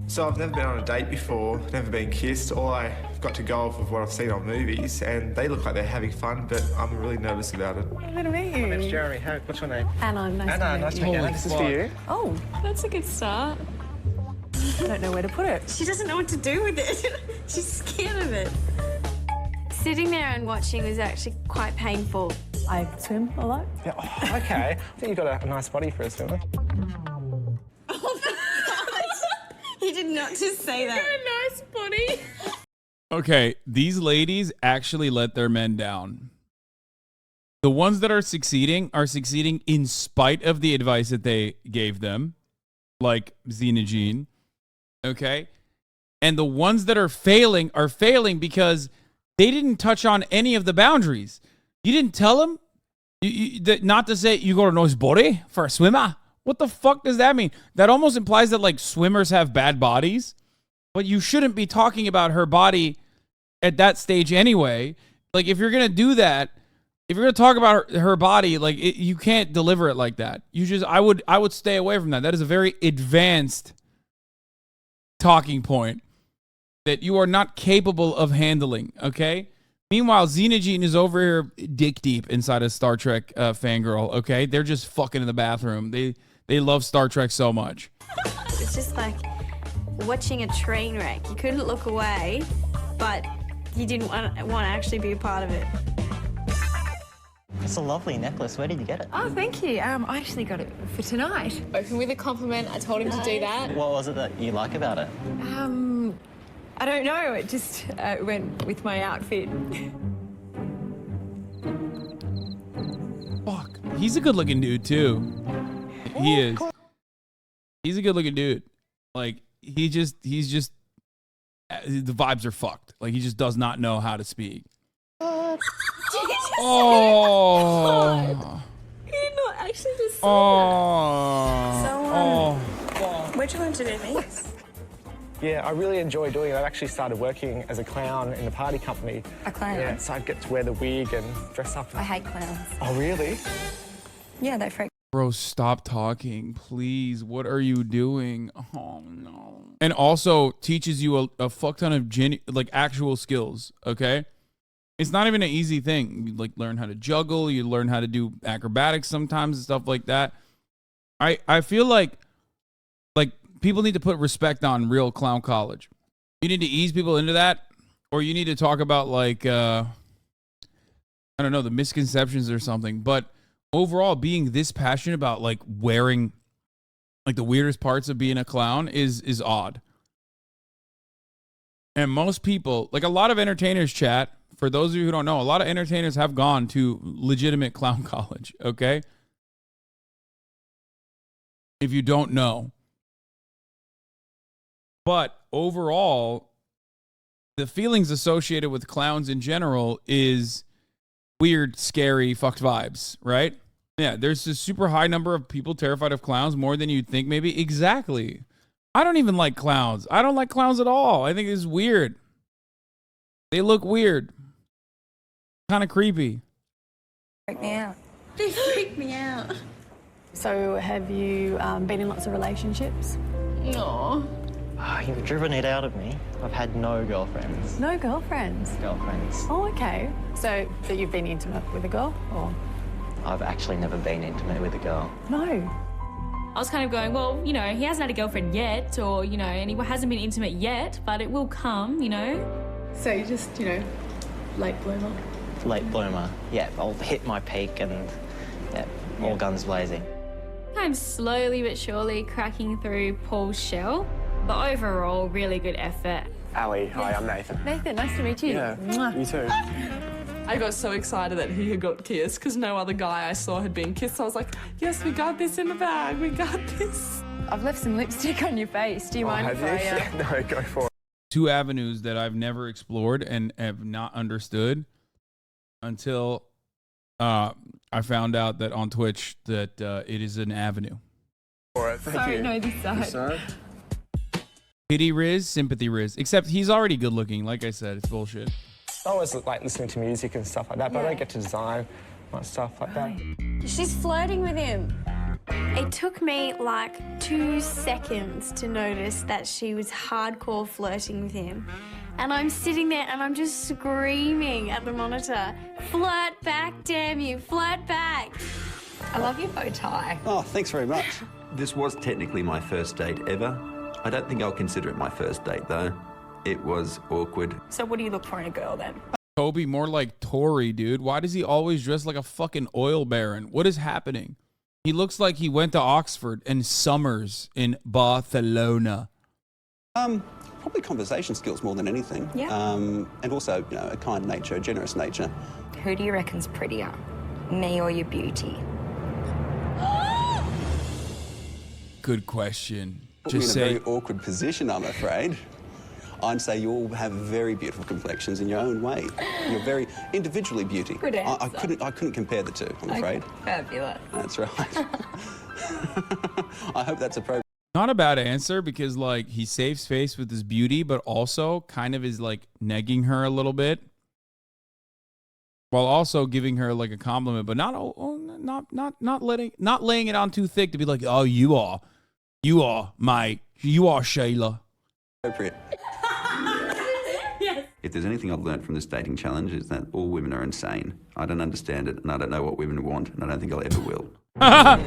So I've never been on a date before, never been kissed. All I've got to go off of what I've seen on movies, and they look like they're having fun, but I'm really nervous about it. Good to meet you. My name's Jeremy. What's your name? Anna, nice to meet you. This is for you. Oh, that's a good start. I don't know where to put it. She doesn't know what to do with it. She's scared of it. Sitting there and watching was actually quite painful. I swim a lot. Yeah, oh, okay. I think you've got a nice body for a swimmer. He did not just say that. You're a nice body. Okay, these ladies actually let their men down. The ones that are succeeding in spite of the advice that they gave them, like Zena Jean. Okay? And the ones that are failing because they didn't touch on any of the boundaries. You didn't tell them not to say you got a nice body for a swimmer. What the fuck does that mean? That almost implies that like swimmers have bad bodies, but you shouldn't be talking about her body at that stage anyway. Like, if you're going to do that, if you're going to talk about her body, like, you can't deliver it like that. I would stay away from that. That is a very advanced talking point that you are not capable of handling, okay? Meanwhile, Xenogene is over here dick deep inside a Star Trek fangirl, okay? They're just fucking in the bathroom. They love Star Trek so much. It's just like watching a train wreck. You couldn't look away, but you didn't want to actually be a part of it. It's a lovely necklace. Where did you get it? Oh, thank you. I actually got it for tonight. Open with a compliment. I told him to do that. What was it that you like about it? I don't know. It just went with my outfit. Fuck. He's a good-looking dude, too. He is. He's a good-looking dude. Like, he's just, the vibes are fucked. Like, he just does not know how to speak. Oh. You did not actually just say that. Where'd you learn to do these? Yeah, I really enjoy doing it. I've actually started working as a clown in the party company. A clown? Yeah, so I get to wear the wig and dress up. I hate clowns. Oh, really? Yeah, they freak. Bro, stop talking, please. What are you doing? Oh, no. And also teaches you a fuck ton of actual skills, okay? It's not even an easy thing. You, like, learn how to juggle. You learn how to do acrobatics sometimes and stuff like that. I feel like people need to put respect on real clown college. You need to ease people into that, or you need to talk about, like, I don't know, the misconceptions or something. But overall, being this passionate about, like, wearing, like, the weirdest parts of being a clown is odd. And most people, like, a lot of entertainers, chat, for those of you who don't know, a lot of entertainers have gone to legitimate clown college, okay? If you don't know. But overall, the feelings associated with clowns in general is weird, scary, fucked vibes, right? Yeah, there's a super high number of people terrified of clowns, more than you'd think maybe. Exactly. I don't even like clowns. I don't like clowns at all. I think it's weird. They look weird. Kind of creepy. Freak me out. They freak me out. So have you been in lots of relationships? No. You've driven it out of me. I've had no girlfriends. No girlfriends? Girlfriends. Oh, okay. So you've been intimate with a girl, or? I've actually never been intimate with a girl. No. I was kind of going, well, you know, he hasn't had a girlfriend yet, or, you know, and he hasn't been intimate yet, but it will come, you know. So you just, you know, late bloomer? Late bloomer. Yeah, I'll hit my peak and, yeah, all guns blazing. I'm slowly but surely cracking through Paul's shell, but overall, really good effort. Ali, hi, I'm Nathan. Nathan, nice to meet you. Yeah, Mwah. you too. I got so excited that he had got kissed because no other guy I saw had been kissed. So I was like, yes, we got this in the bag. We got this. I've left some lipstick on your face. Do you mind if I... Yeah, no, go for it. Two avenues that I've never explored and have not understood until I found out that on Twitch that it is an avenue. All right, thank Sorry, you. no, this side. This side? Pity Riz, sympathy Riz. Except he's already good looking. Like I said, it's bullshit. I always like listening to music and stuff like that, but I Yeah. don't get to design much stuff like that. She's flirting with him. It took me like 2 seconds to notice that she was hardcore flirting with him. And I'm sitting there and I'm just screaming at the monitor, flirt back, damn you, flirt back. I love your bow tie. Oh, thanks very much. This was technically my first date ever. I don't think I'll consider it my first date, though. It was awkward. So what do you look for in a girl then? Toby, more like Tory, dude. Why does he always dress like a fucking oil baron? What is happening? He looks like he went to Oxford and summers in Barcelona. Probably conversation skills more than anything. Yeah. And also, you know, a kind nature, a generous nature. Who do you reckon's prettier, me or your beauty? Good question. Put me in Just a say, very awkward position, I'm afraid. I'd say you all have very beautiful complexions in your own way. You're very individually beauty. Good answer. I couldn't compare the two, I'm afraid. Fabulous. That's right. I hope that's appropriate. Not a bad answer because like he saves face with his beauty, but also kind of is like negging her a little bit, while also giving her like a compliment, but not laying it on too thick to be like, oh, you are Shayla. Appropriate. Yes. If there's anything I've learned from this dating challenge, is that all women are insane. I don't understand it, and I don't know what women want, and I don't think I'll ever will. Well,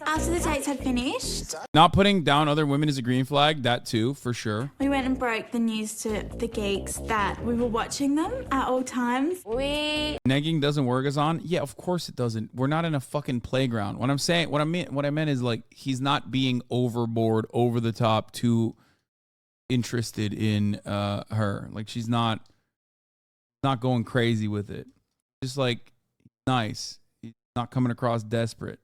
after the dates had finished, Not putting down other women is a green flag. That too, for sure. we went and broke the news to the geeks that we were watching them at all times. Negging doesn't work as on. Yeah, of course it doesn't. We're not in a fucking playground. What I meant is like he's not being overboard, over the top, too interested in her. Like she's not going crazy with it. Just like nice. He's not coming across desperate.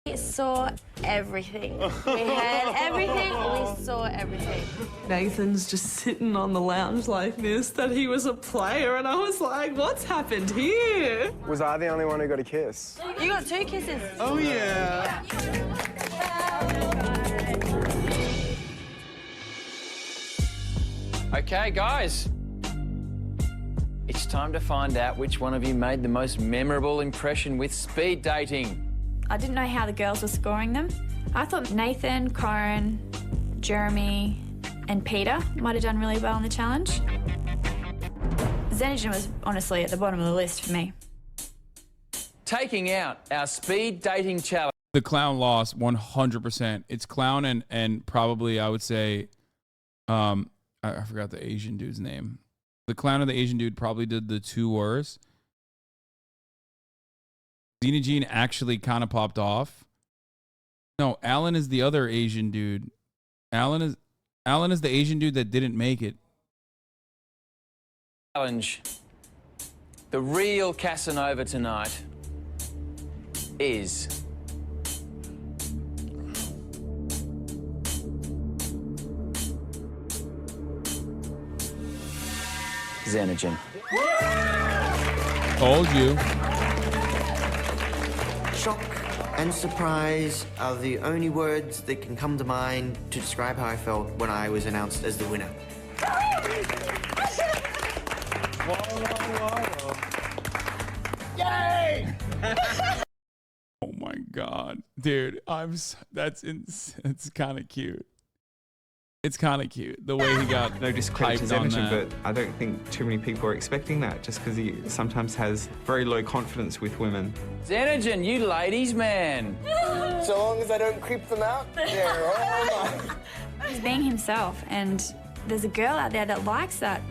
We saw everything. We heard everything. We saw everything. Nathan's just sitting on the lounge like this, that he was a player, and I was like, what's happened here? Was I the only one who got a kiss? You got 2 kisses. Oh, yeah. Okay, guys. It's time to find out which one of you made the most memorable impression with speed dating. I didn't know how the girls were scoring them. I thought Nathan, Corin, Jeremy, and Peter might have done really well in the challenge. Xenogen was honestly at the bottom of the list for me. Taking out our speed dating challenge. The clown lost 100%. It's clown and probably I would say, I forgot the Asian dude's name. The clown and the Asian dude probably did the 2 worst. Xenogen actually kind of popped off. No, Alan is the other Asian dude. Alan is the Asian dude that didn't make it. Challenge. The real Casanova tonight is Xenogen. Told you. Shock and surprise are the only words that can come to mind to describe how I felt when I was announced as the winner. Yay! Oh my god, dude, that's kind of cute. It's kind of cute the way he got no discredit to hyped on Xenogen, that. but I don't think too many people are expecting that just because he sometimes has very low confidence with women. Xenogen, you ladies man. So long as I don't creep them out, they're all mine. He's being himself, and there's a girl out there that likes that.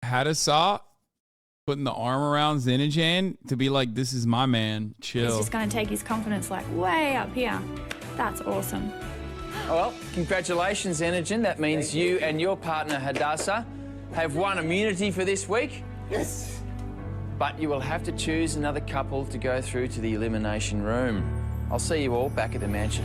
Hadasa putting the arm around Xenogen to be like, this is my man, chill. He's just going to take his confidence like way up here. That's awesome. Well, congratulations, Xenogen. That means you and your partner, Hadassah, have won immunity for this week. Yes. But you will have to choose another couple to go through to the elimination room. I'll see you all back at the mansion.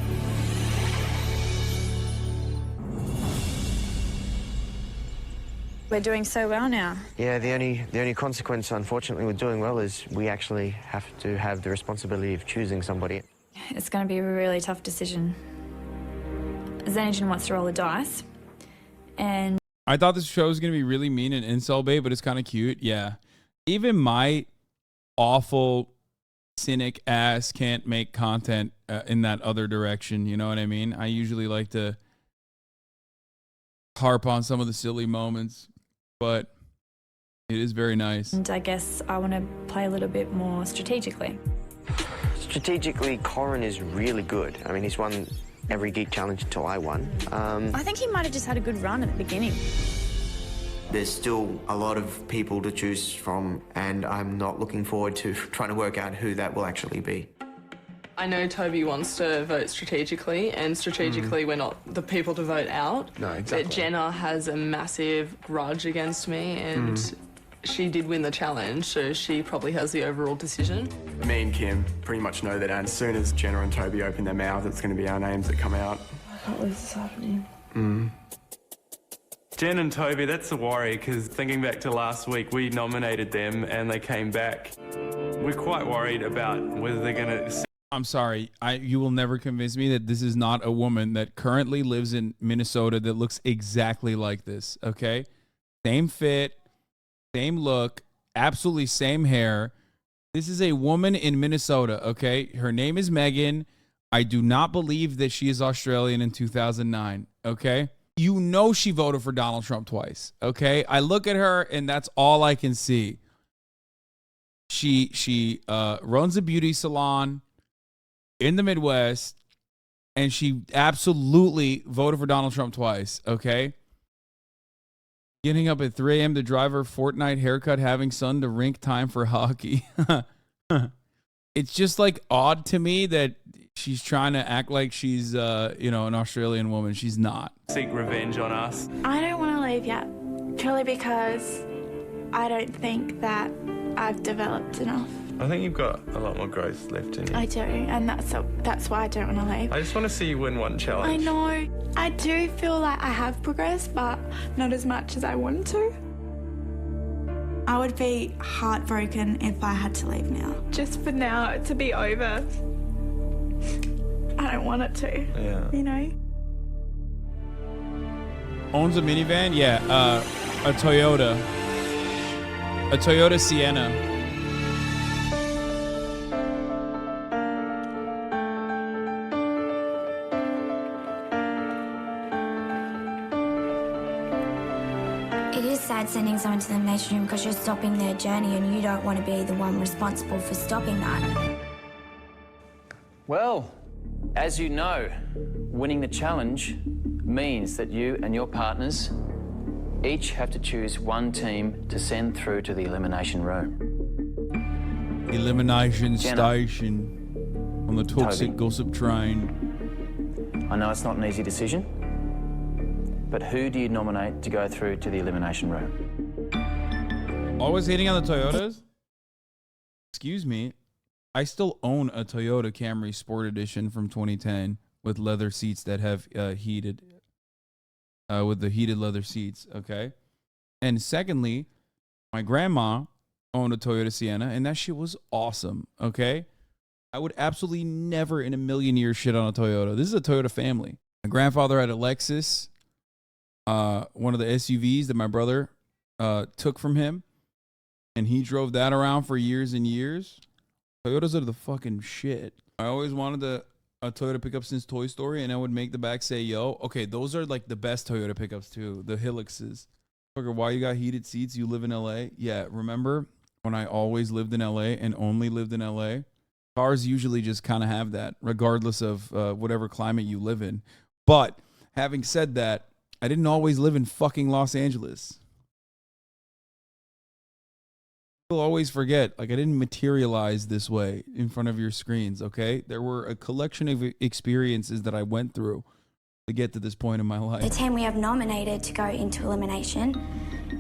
We're doing so well now. Yeah, the only consequence, unfortunately, with doing well is we actually have to have the responsibility of choosing somebody. It's going to be a really tough decision. Xenogen wants to roll the dice, and I thought this show was going to be really mean and incel bait, but it's kind of cute. Yeah. Even my awful, cynic ass can't make content in that other direction. You know what I mean? I usually like to harp on some of the silly moments, but it is very nice. And I guess I want to play a little bit more strategically. Strategically, Corin is really good. I mean, he's won every Geek Challenge until I won. I think he might have just had a good run at the beginning. There's still a lot of people to choose from, and I'm not looking forward to trying to work out who that will actually be. I know Toby wants to vote strategically, and strategically we're not the people to vote out. No, exactly. But Jenna has a massive grudge against me, and she did win the challenge, so she probably has the overall decision. Me and Kim pretty much know that as soon as Jenna and Toby open their mouths, it's going to be our names that come out. I can't believe this is happening. Jen and Toby, that's a worry, because thinking back to last week, we nominated them and they came back. We're quite worried about whether they're going to... I'm sorry. You will never convince me that this is not a woman that currently lives in Minnesota that looks exactly like this. Okay. Same fit, same look, absolutely same hair. This is a woman in Minnesota. Okay. Her name is Megan. I do not believe that she is Australian in 2009. Okay. You know, she voted for Donald Trump twice. Okay. I look at her and that's all I can see. She runs a beauty salon in the Midwest, and she absolutely voted for Donald Trump twice, okay? Getting up at 3 a.m. to drive her Fortnite haircut, having son to rink time for hockey. It's just like odd to me that she's trying to act like she's, an Australian woman. She's not. Seek revenge on us. I don't want to leave yet, purely because I don't think that I've developed enough. I think you've got a lot more growth left in you. I do, and that's why I don't want to leave. I just want to see you win one challenge. I know. I do feel like I have progressed, but not as much as I want to. I would be heartbroken if I had to leave now. Just for now to be over. I don't want it to. Yeah. You know? Owns a minivan? Yeah, a Toyota. A Toyota Sienna. It is sad sending someone to the elimination room because you're stopping their journey and you don't want to be the one responsible for stopping that. Well, as you know, winning the challenge means that you and your partners each have to choose one team to send through to the elimination room. Elimination Jenna. station on the toxic Toby. gossip train. I know it's not an easy decision, but who do you nominate to go through to the elimination room? Always hating on the Toyotas? Excuse me. I still own a Toyota Camry Sport Edition from 2010 with leather seats that have heated, with the heated leather seats, okay? And secondly, my grandma owned a Toyota Sienna, and that shit was awesome, okay? I would absolutely never in a million years shit on a Toyota. This is a Toyota family. My grandfather had a Lexus, one of the SUVs that my brother took from him, and he drove that around for years and years. Toyotas are the fucking shit. I always wanted a Toyota pickup since Toy Story, and I would make the back say, yo. Okay, those are like the best Toyota pickups too, the Hicks. Why you got heated seats? You live in LA? Yeah, remember when I always lived in LA and only lived in LA? Cars usually just kind of have that, regardless of whatever climate you live in. But having said that, I didn't always live in fucking Los Angeles. People always forget, like, I didn't materialize this way in front of your screens, okay? There were a collection of experiences that I went through to get to this point in my life. The team we have nominated to go into elimination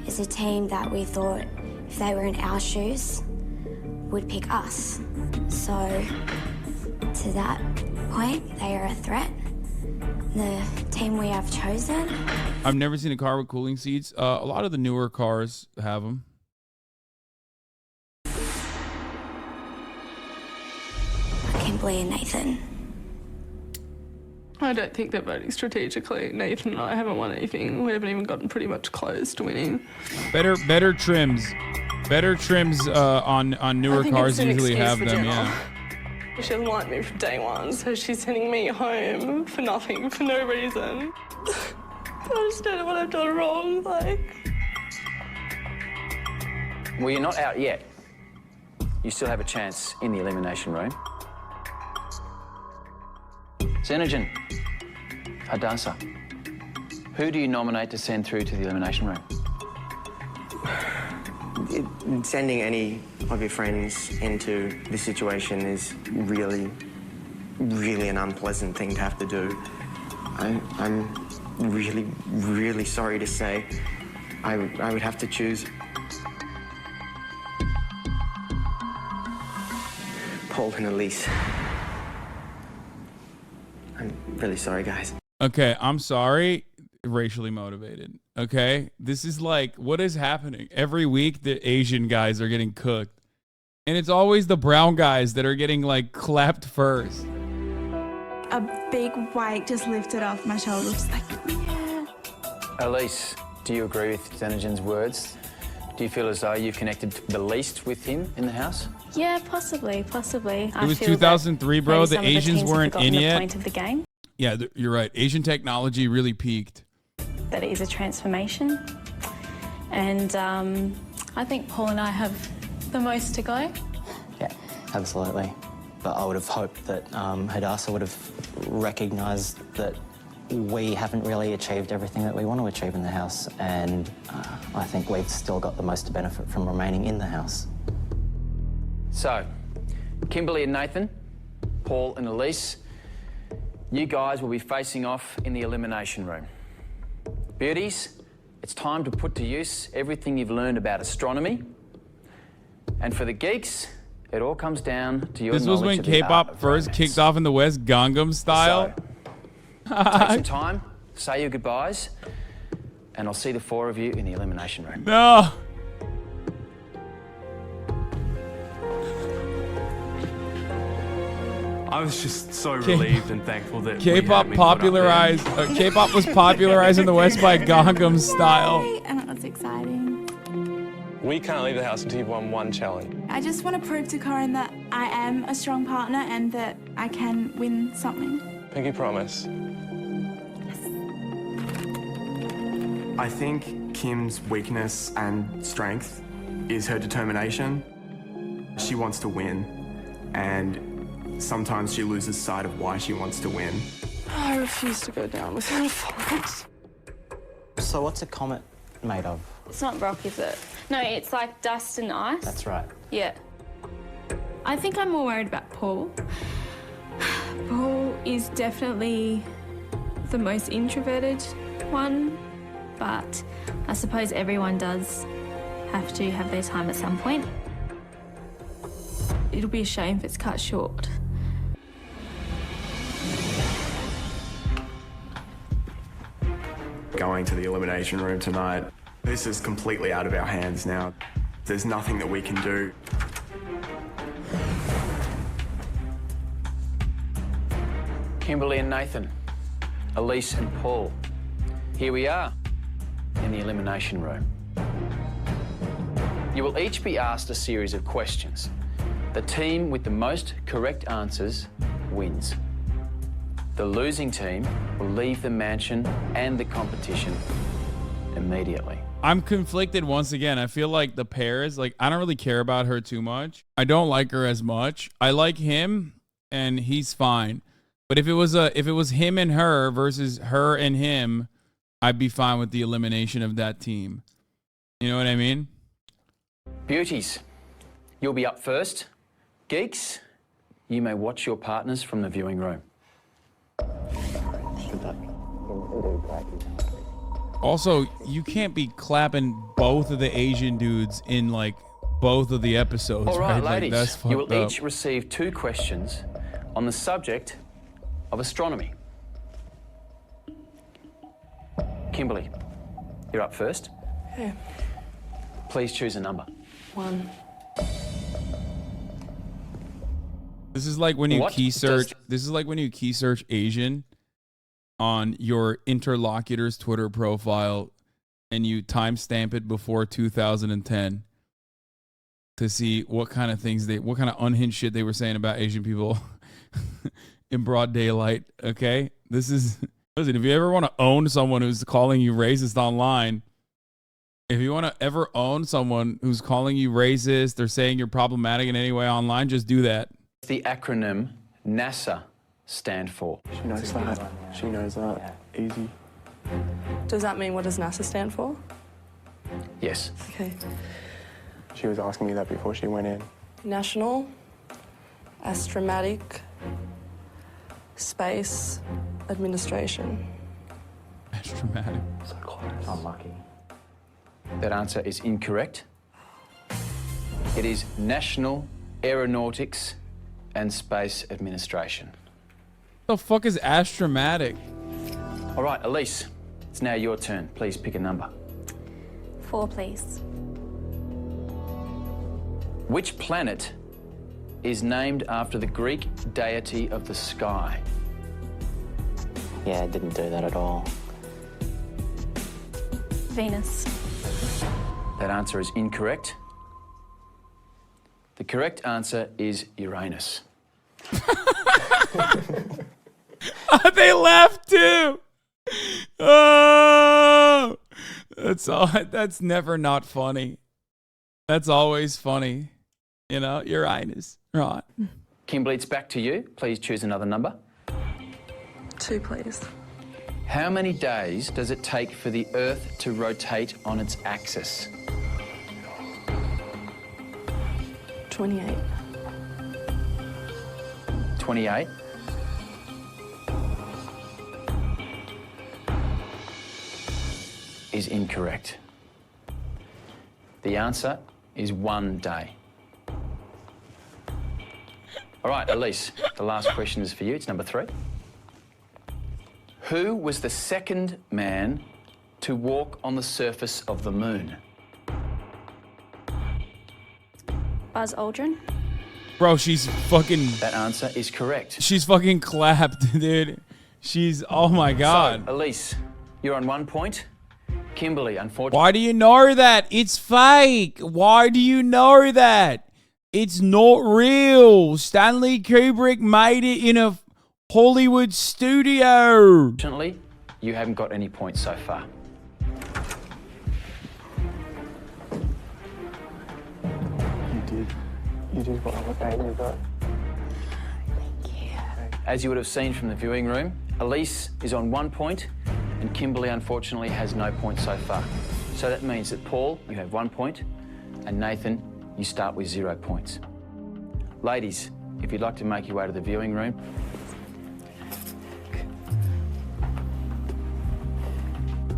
is a team that we thought, if they were in our shoes, would pick us. So, to that point, they are a threat. The team we have chosen. I've never seen a car with cooling seats. A lot of the newer cars have them. Kimberly and Nathan. I don't think they're voting strategically. Nathan and I haven't won anything. We haven't even gotten pretty much close to winning. Better trims. Better trims on newer cars usually have them, Jenna. yeah. She doesn't like me from day one, so she's sending me home for nothing, for no reason. I just don't know what I've done wrong, like. Well, you're not out yet. You still have a chance in the elimination room. Xenogen, Hadassah, who do you nominate to send through to the elimination room? Sending any of your friends into this situation is really, really an unpleasant thing to have to do. I'm really, really sorry to say I would have to choose Paul and Elise. I'm really sorry, guys. Okay, I'm sorry. Racially motivated. Okay, this is like, what is happening? Every week the Asian guys are getting cooked. And it's always the brown guys that are getting like clapped first. A big weight just lifted off my shoulders. Just like, yeah. Elise, do you agree with Xenogen's words? Do you feel as though you've connected the least with him in the house? Yeah, possibly. It was 2003, bro. The Asians weren't in yet. The point of the game. Yeah, you're right. Asian technology really peaked. That it is a transformation. And I think Paul and I have the most to go. Yeah, absolutely. But I would have hoped that Hadassah would have recognised that we haven't really achieved everything that we want to achieve in the house, and I think we've still got the most to benefit from remaining in the house. So, Kimberly and Nathan, Paul and Elise, you guys will be facing off in the elimination room. Beauties, it's time to put to use everything you've learned about astronomy. And for the geeks, it all comes down to your This was when knowledge of the art K-pop of first romance. kicked off in the West, Gangnam Style. Take some time, say your goodbyes, and I'll see the four of you in the elimination room. No. I was just so relieved and thankful that K-pop popularized. K-pop was popularized in the West by Gangnam Style. And it was exciting. We can't leave the house until you've won one challenge. I just want to prove to Corin that I am a strong partner and that I can win something. Pinky promise. I think Kim's weakness and strength is her determination. She wants to win, and sometimes she loses sight of why she wants to win. I refuse to go down without a fight. So what's a comet made of? It's not rock, is it? No, it's like dust and ice. That's right. Yeah. I think I'm more worried about Paul. Paul is definitely the most introverted one, but I suppose everyone does have to have their time at some point. It'll be a shame if it's cut short. Going to the elimination room tonight, this is completely out of our hands now. There's nothing that we can do. Kimberly and Nathan, Elise and Paul, here we are in the elimination room. You will each be asked a series of questions. The team with the most correct answers wins. The losing team will leave the mansion and the competition immediately. I'm conflicted once again. I feel like the pairs, like, I don't really care about her too much. I don't like her as much. I like him and he's fine. But if it was him and her versus her and him, I'd be fine with the elimination of that team. You know what I mean? Beauties, you'll be up first. Geeks, you may watch your partners from the viewing room. Also, you can't be clapping both of the Asian dudes in like both of the episodes. All right, right? ladies, Like, that's you will fucked up. each receive 2 questions on the subject of astronomy. Kimberly, you're up first. Yeah. Please choose a number. 1. This is like when you What key does- search. This is like when you key search Asian on your interlocutor's Twitter profile and you timestamp it before 2010 to see what kind of things what kind of unhinged shit they were saying about Asian people in broad daylight. Okay, listen, if you ever want to own someone who's calling you racist online, if you want to ever own someone who's calling you racist or saying you're problematic in any way online, just do that. The acronym NASA stand for? She knows that. She knows that. Easy. Does that mean, what does NASA stand for? Yes. Okay. She was asking me that before she went in. National Astromatic Space Administration. Astromatic. So close. Unlucky. That answer is incorrect. It is National Aeronautics and Space Administration. The fuck is astromatic? All right, Elise, it's now your turn. Please pick a number. 4, please. Which planet is named after the Greek deity of the sky? Yeah, I didn't do that at all. Venus. That answer is incorrect. The correct answer is Uranus. They laughed too. Oh, that's never not funny. That's always funny. You know, Uranus. Right. Kimberly, it's back to you. Please choose another number. 2, please. How many days does it take for the Earth to rotate on its axis? 28. 28. Is incorrect. The answer is 1 day. All right, Elise, the last question is for you. It's number 3. Who was the second man to walk on the surface of the moon? Buzz Aldrin. Bro, she's fucking... That answer is correct. She's fucking clapped, dude. She's... Oh, my God. So, Elise, you're on 1 point. Kimberly, unfortunately... Why do you know that? It's fake. Why do you know that? It's not real. Stanley Kubrick made it in a Hollywood studio. Unfortunately, you haven't got any points so far. You did well. Okay, you got. As you would have seen from the viewing room, Elise is on 1 point and Kimberly unfortunately has no points so far. So that means that Paul, you have 1 point, and Nathan, you start with 0 points. Ladies, if you'd like to make your way to the viewing room.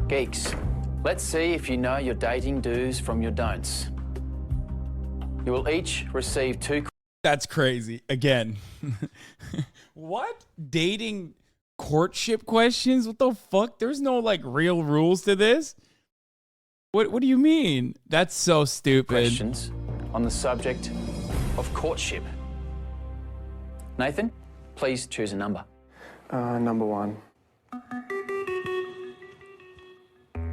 Geeks, let's see if you know your dating do's from your don'ts. You will each receive 2... That's crazy. Again. What? Dating courtship questions? What the fuck? There's no, like, real rules to this? What do you mean? That's so stupid. Questions on the subject of courtship. Nathan, please choose a number. Number 1.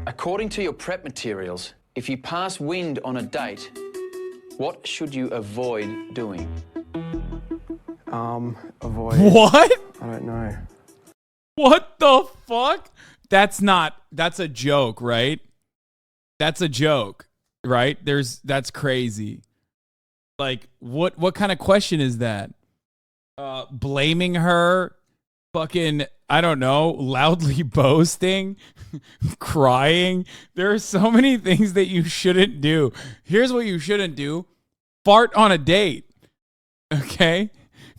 According to your prep materials, if you pass wind on a date, what should you avoid doing? Avoid... What? I don't know. What the fuck? That's a joke, right? That's a joke, right? That's crazy. Like, what kind of question is that? Blaming her, fucking, I don't know, loudly boasting, crying. There are so many things that you shouldn't do. Here's what you shouldn't do. Fart on a date. Okay?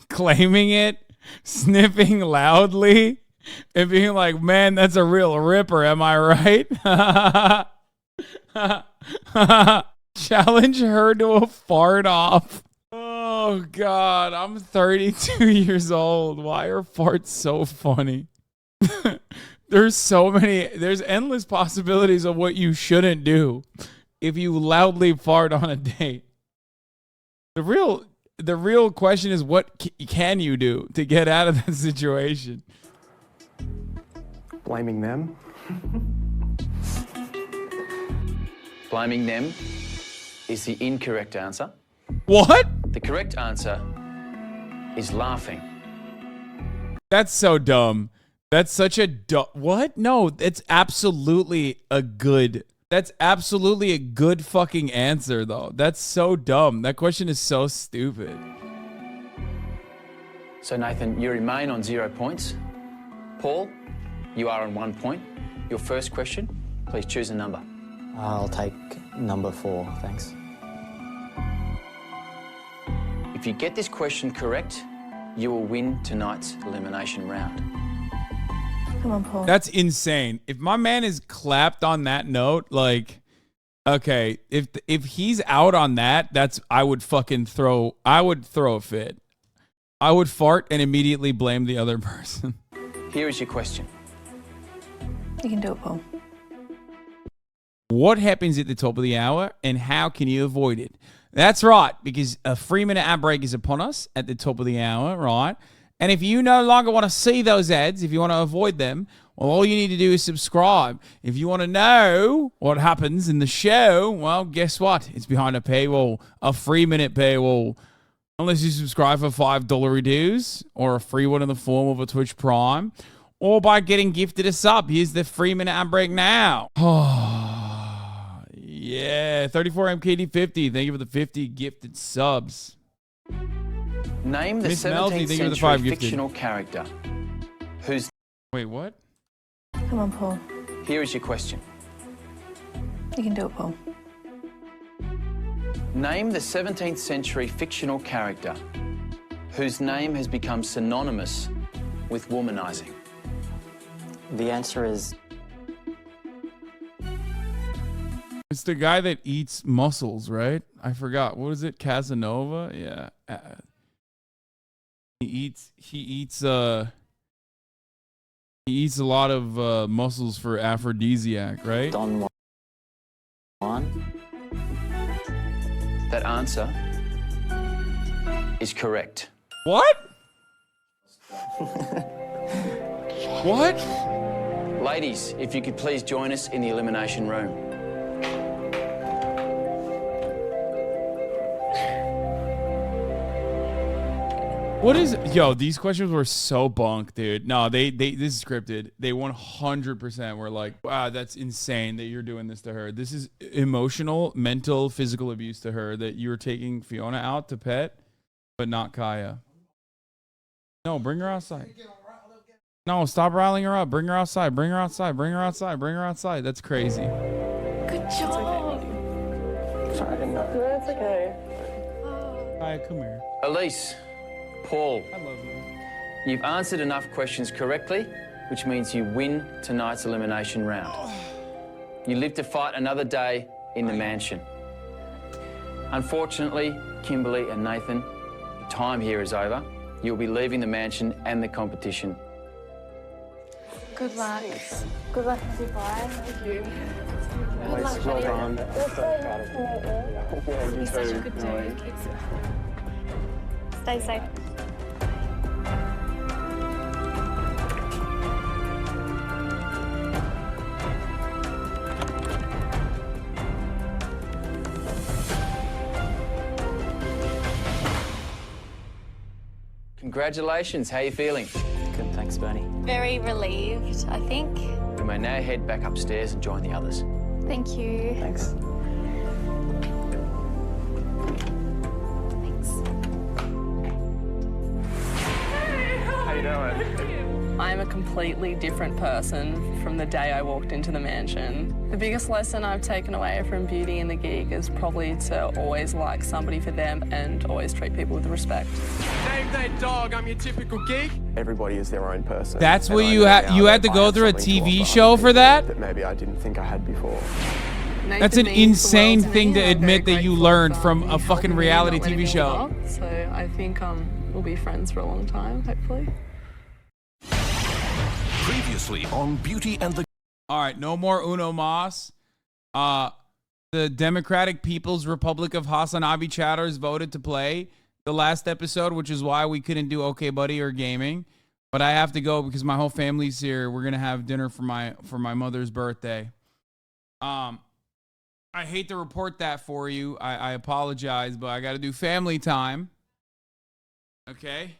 Claiming it, sniffing loudly, and being like, man, that's a real ripper, am I right? Challenge her to a fart off. Oh, God, I'm 32 years old. Why are farts so funny? There's endless possibilities of what you shouldn't do if you loudly fart on a date. The real question is, what can you do to get out of that situation? Blaming them. Blaming them is the incorrect answer. What? The correct answer is laughing. That's so dumb. That's such a what? No, that's absolutely a good fucking answer, though. That's so dumb. That question is so stupid. So, Nathan, you remain on 0 points. Paul, you are on 1 point. Your first question, please choose a number. I'll take number 4, thanks. If you get this question correct, you will win tonight's elimination round. Come on, Paul. That's insane. If my man is clapped on that note, like, okay, if he's out on that, I would throw a fit. I would fart and immediately blame the other person. Here is your question. You can do it, Paul. What happens at the top of the hour and how can you avoid it? That's right, because a 3-minute ad break is upon us at the top of the hour, right? And if you no longer want to see those ads, if you want to avoid them, well, all you need to do is subscribe. If you want to know what happens in the show, well, guess what? It's behind a paywall, a 3-minute paywall. Unless you subscribe for $5 dues or a free one in the form of a Twitch Prime, or by getting gifted a sub. Here's the 3-minute ad break now. Oh, yeah. 34MKD50. Thank you for the 50 gifted subs. Name the Miss Melty, 17th thank you for the century 5 gifted. fictional character whose... Wait, what? Come on, Paul. Here is your question. You can do it, Paul. Name the 17th century fictional character whose name has become synonymous with womanizing. The answer is... It's the guy that eats mussels, right? I forgot. What is it? Casanova? Yeah. He eats a lot of mussels for aphrodisiac, right? Don Juan. That answer is correct. What? What? Ladies, if you could please join us in the elimination room. What is... Yo, these questions were so bunk, dude. No, this is scripted. They 100% were like, wow, that's insane that you're doing this to her. This is emotional, mental, physical abuse to her, that you're taking Fiona out to pet, but not Kaya. No, bring her outside. No, stop riling her up. Bring her outside. Bring her outside. Bring her outside. Bring her outside. That's crazy. Good job. Sorry, I didn't know. That's okay. Kaya, come here. Elise, Paul, I love you. you've answered enough questions correctly, which means you win tonight's elimination round. You live to fight another day in the mansion. Unfortunately, Kimberly and Nathan, your time here is over. You'll be leaving the mansion and the competition. Good luck. Good luck, happy bye. Thank you. Good luck, Well buddy. done. You're such a good dude. Stay safe. Congratulations, how are you feeling? Good, thanks, Bernie. Very relieved, I think. You may now head back upstairs and join the others. Thank you. Thanks. How you doing? I'm a completely different person from the day I walked into the mansion. The biggest lesson I've taken away from Beauty and the Geek is probably to always like somebody for them and always treat people with respect. Name that dog, I'm your typical geek. Everybody is their own person. That's and what I you know had. now You had that to I go have through a something to TV offer show for that? that maybe I didn't think I had before. That's an insane thing to admit that you learned from a fucking reality TV show. So I think we'll be friends for a long time, hopefully. Previously on Beauty and the... All right, no more Uno Mas. The Democratic People's Republic of HasanAbi chatters voted to play the last episode, which is why we couldn't do Okay Buddy or gaming. But I have to go because my whole family's here. We're gonna have dinner for my mother's birthday. I hate to report that for you. I apologize, but I got to do family time. Okay.